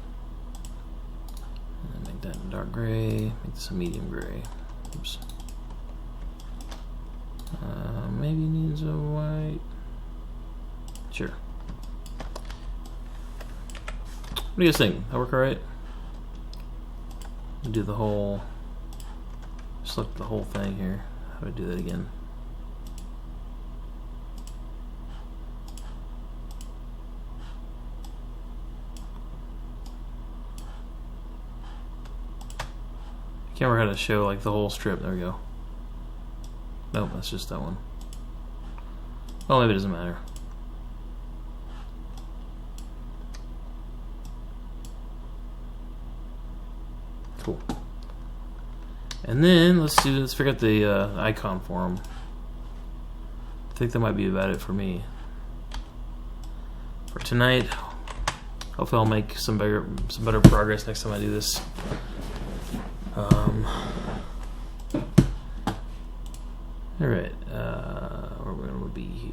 And make that in dark gray. Make this a medium gray. Oops. Maybe needs a white. Sure. What do you guys think? That work alright? Do the whole, select the whole thing here. How do I do that again? I can't remember how to show like the whole strip. There we go. Nope, that's just that one. Well, maybe it doesn't matter. Cool. And then let's figure out the icon for them. I think that might be about it for me for tonight. Hopefully I'll make some better progress next time I do this. All right, where we're gonna be here.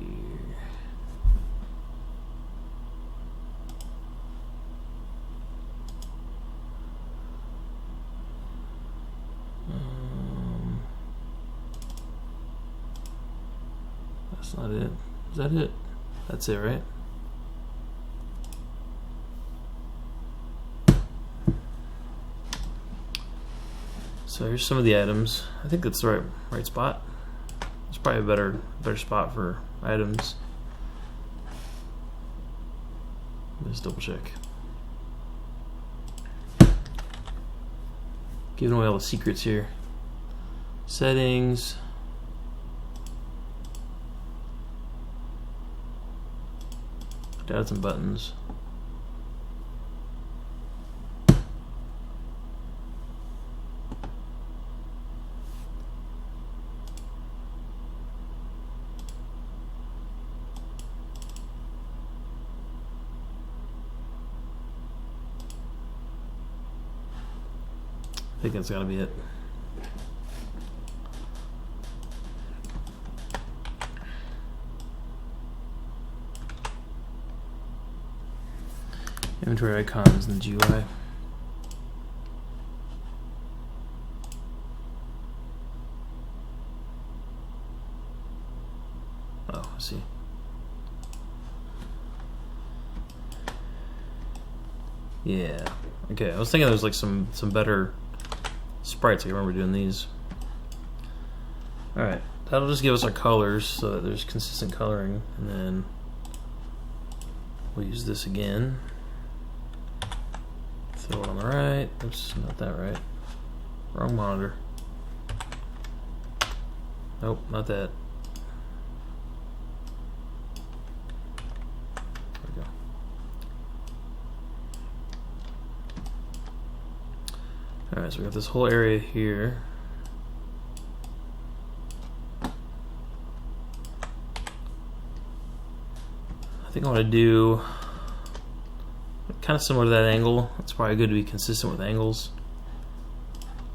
That's not it. Is that it? That's it, right? So here's some of the items. I think that's the right spot. It's probably a better spot for items. Let's double check. Giving away all the secrets here. Settings. Add some buttons. I think that's gotta be it. Inventory icons in the GUI. Oh, I see. Yeah. Okay, I was thinking there was like some better sprites. I remember doing these. Alright, that'll just give us our colors so that there's consistent coloring, and then we'll use this again. Throw it on the right. Oops, not that right. Wrong monitor. Nope, not that. There we go. Alright, so we got this whole area here. I think I want to do kind of similar to that angle. It's probably good to be consistent with angles.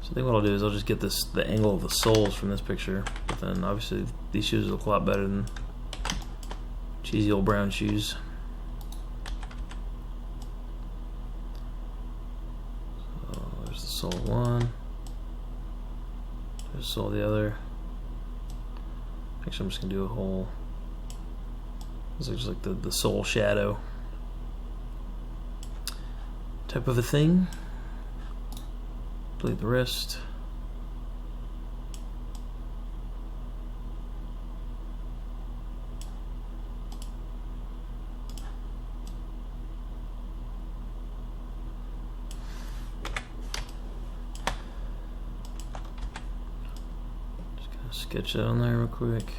So I think what I'll do is I'll just get the angle of the soles from this picture. But then obviously these shoes look a lot better than cheesy old brown shoes. So there's the sole one. There's the sole the other. Actually, I'm just gonna do a whole. This looks like the sole shadow type of a thing. Delete the wrist. Just gonna sketch that on there real quick.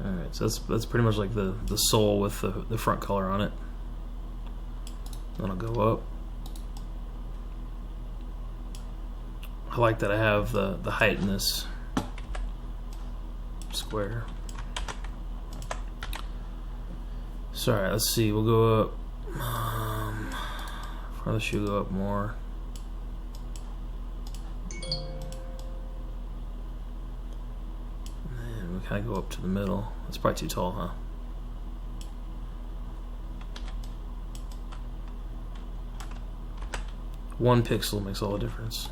Alright, so that's pretty much like the sole with the front color on it. Then I'll go up. I like that I have the height in this square. So alright, let's see, we'll go up. Front of the shoe go up more. Kind of go up to the middle. That's probably too tall, huh? One pixel makes all the difference.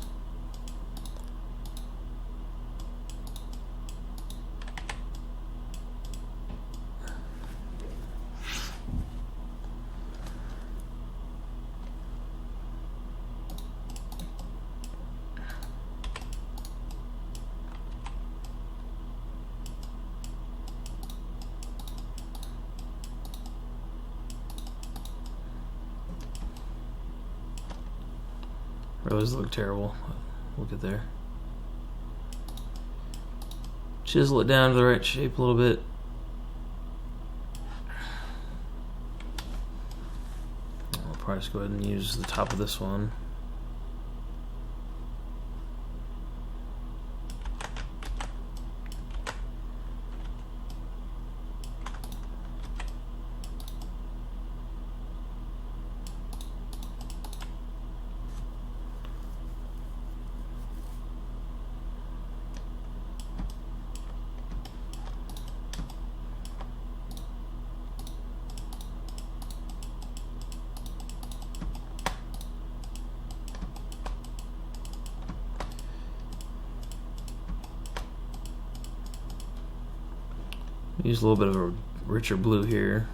Those look terrible. We'll get there. Chisel it down to the right shape a little bit. I'll probably just go ahead and use the top of this one. Use a little bit of a richer blue here.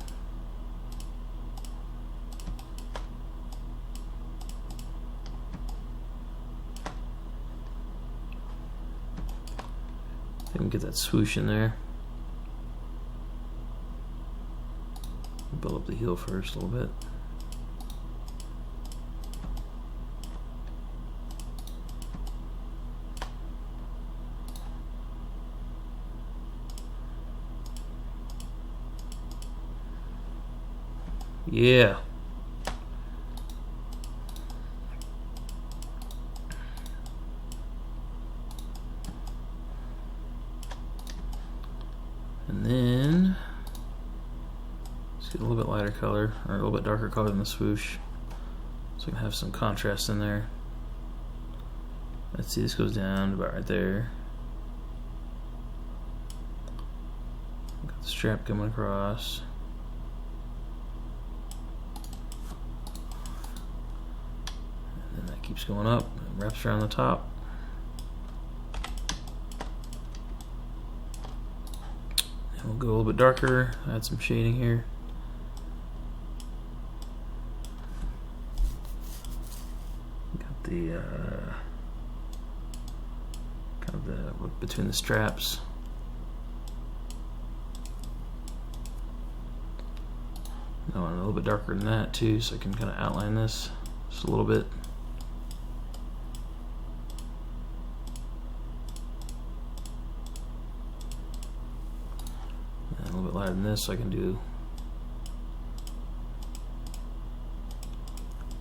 And get that swoosh in there. Build up the heel first a little bit. Yeah. And then let's get a little bit lighter color, or a little bit darker color than the swoosh, so we can have some contrast in there. Let's see, this goes down about right there. Got the strap coming across. And then that keeps going up, and wraps around the top. And we'll go a little bit darker, add some shading here. Got the kind of the between the straps. I want a little bit darker than that too, so I can kind of outline this just a little bit. And a little bit lighter than this, so I can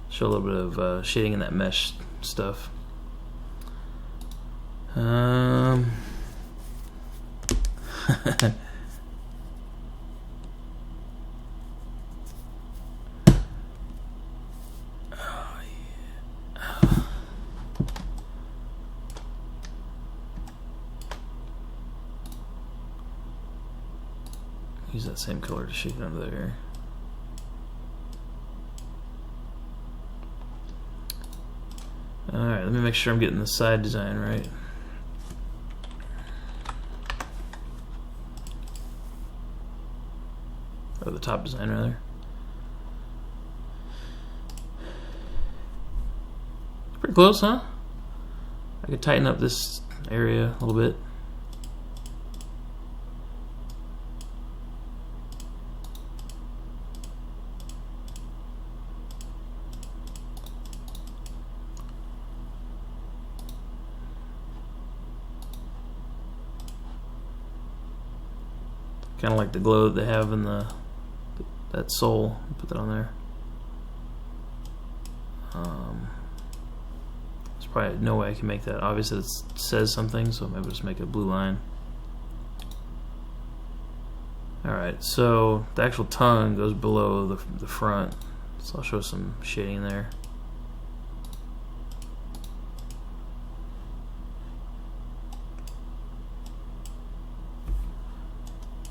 show a little bit of shading in that mesh stuff. Use that same color to shade under there. Alright, let me make sure I'm getting the side design right. Or the top design, rather. It's pretty close, huh? I could tighten up this area a little bit. Kind of like the glow that they have in that sole. Put that on there. There's probably no way I can make that. Obviously it says something, so maybe I'll just make a blue line. Alright, so the actual tongue goes below the front, so I'll show some shading there.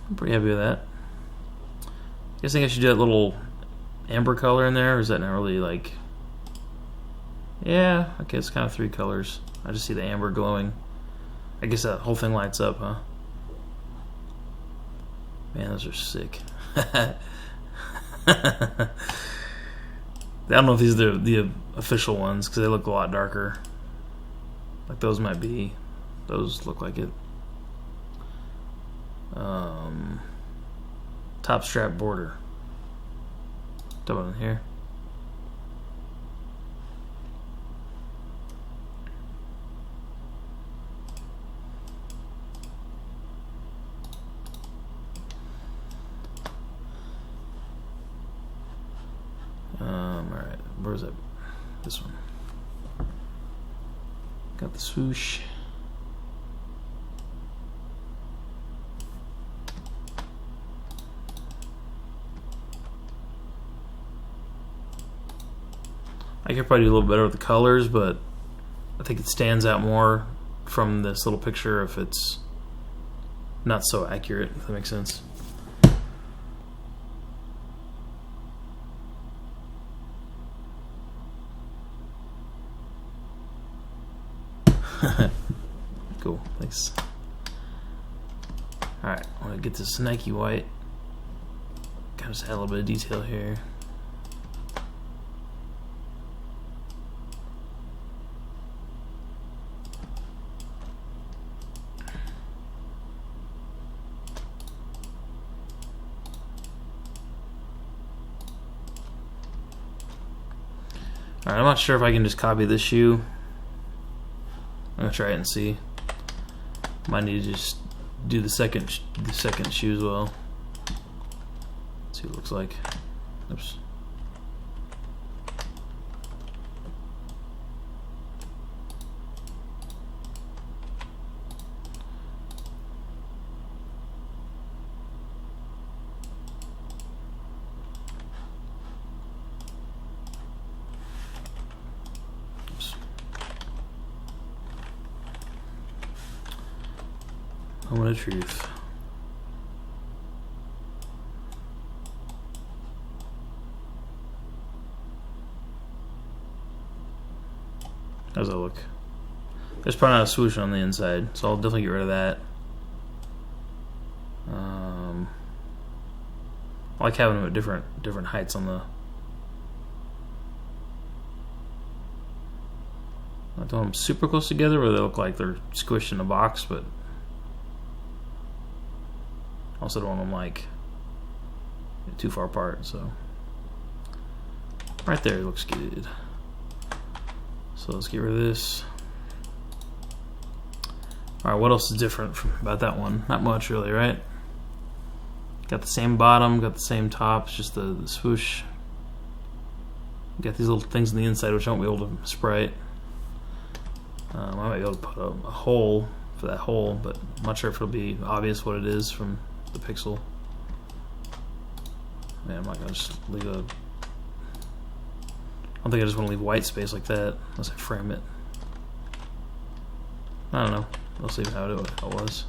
I'm pretty happy with that. You guys think I should do that little amber color in there, or is that not really like... Yeah, okay, it's kind of 3 colors. I just see the amber glowing. I guess that whole thing lights up, huh? Man, those are sick. I don't know if these are the official ones, because they look a lot darker. Like those might be. Those look like it. Top strap border. Double in here. Alright, where's that? This one. Got the swoosh. I could probably do a little better with the colors, but I think it stands out more from this little picture if it's not so accurate, if that makes sense. Cool, thanks. Alright, I want to get this Nike white. Kind of just add a little bit of detail here. Alright, I'm not sure if I can just copy this shoe. I'm gonna try it and see. Might need to just do the second shoe as well. See what it looks like. Oops. Moment of truth. How's that look? There's probably not a swoosh on the inside, so I'll definitely get rid of that. I like having them at different heights on the. I don't want them super close together where they look like they're squished in a box, but also don't want them like too far apart. So right there looks good. So let's get rid of this. Alright, what else is different about that one? Not much really, right? Got the same bottom, got the same top, it's just the swoosh. Got these little things on the inside which I won't be able to spray. I might be able to put a hole for that hole, but I'm not sure if it'll be obvious what it is from the pixel. Man, I'm not gonna just leave a. I don't think I just want to leave white space like that unless I frame it. I don't know. We'll see how it was.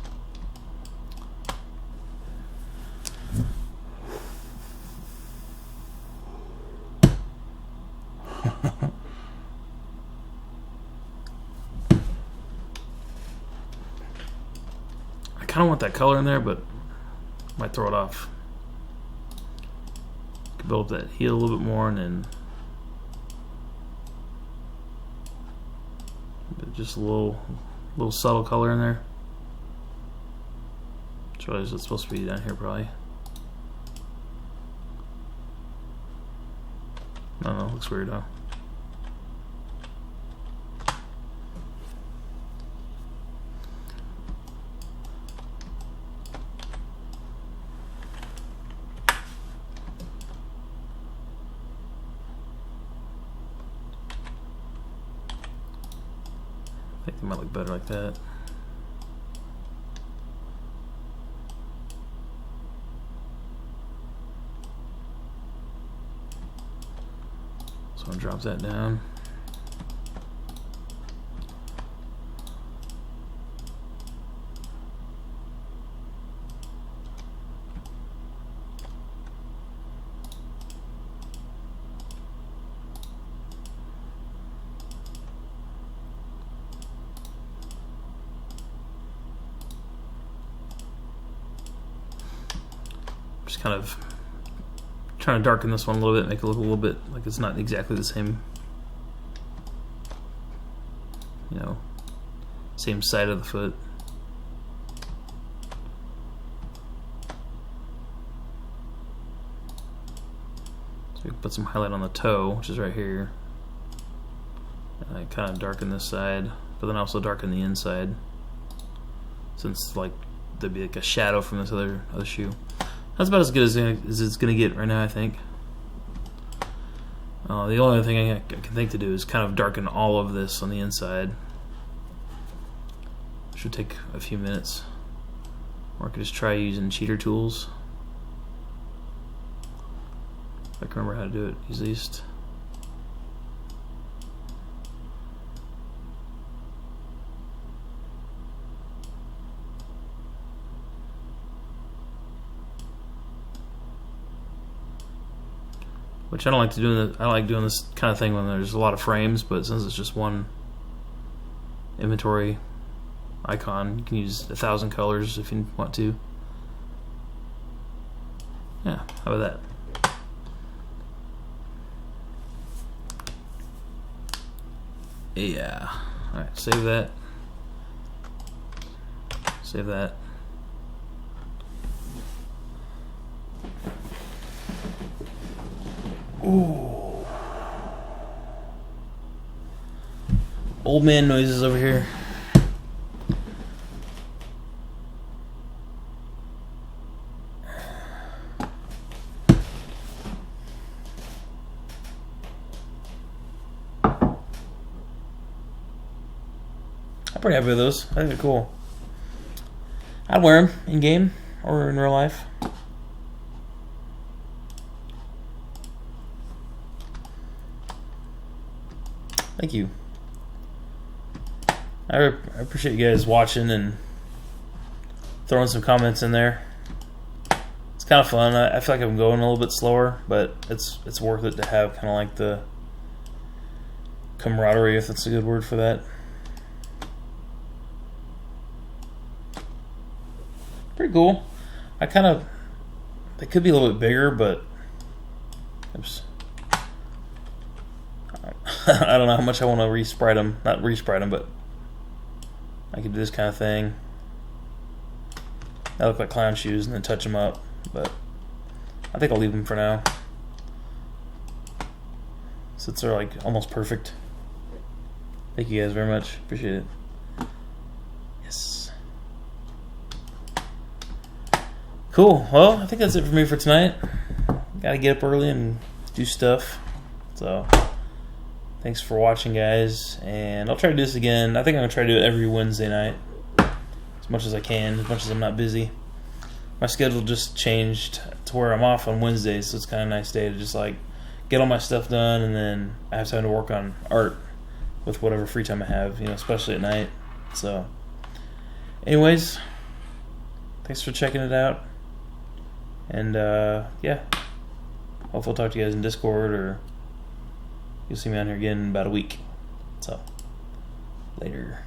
I kind of want that color in there, but might throw it off. Could build up that heel a little bit more, and then just a little subtle color in there. What is it supposed to be down here? Probably. I don't know. Looks weird, huh? I think it might look better like that. So I'll drop that down. Just kind of trying to darken this one a little bit, make it look a little bit like it's not exactly the same, you know, same side of the foot. So we can put some highlight on the toe, which is right here. And I kind of darken this side, but then also darken the inside, since like there'd be like a shadow from this other shoe. That's about as good as it's going to get right now, I think. The only other thing I can think to do is kind of darken all of this on the inside. Should take a few minutes. Or I could just try using cheater tools. If I can remember how to do it easiest. Which I don't like to do. I like doing this kind of thing when there's a lot of frames, but since it's just one inventory icon, you can use 1,000 colors if you want to. Yeah, how about that? Yeah. All right, save that. Save that. Ooh. Old man noises over here. pretty happy with those. I think they're cool. I'd wear them in game or in real life. Thank you. I appreciate you guys watching and throwing some comments in there. It's kind of fun. I feel like I'm going a little bit slower, but it's worth it to have kind of like the camaraderie, if that's a good word for that. Pretty cool. They could be a little bit bigger, but oops. I don't know how much I want to re-sprite them. Not re-sprite them, but I could do this kind of thing. They look like clown shoes, and then touch them up. But I think I'll leave them for now, since they're like almost perfect. Thank you guys very much. Appreciate it. Yes. Cool. Well, I think that's it for me for tonight. Gotta get up early and do stuff. So, thanks for watching, guys. And I'll try to do this again. I think I'm gonna try to do it every Wednesday night, as much as I can, as much as I'm not busy. My schedule just changed to where I'm off on Wednesdays, so it's kind of a nice day to just like get all my stuff done, and then I have time to work on art with whatever free time I have, especially at night. So, anyways, thanks for checking it out, and yeah, hopefully I'll talk to you guys in Discord, or you'll see me on here again in about a week. So, later.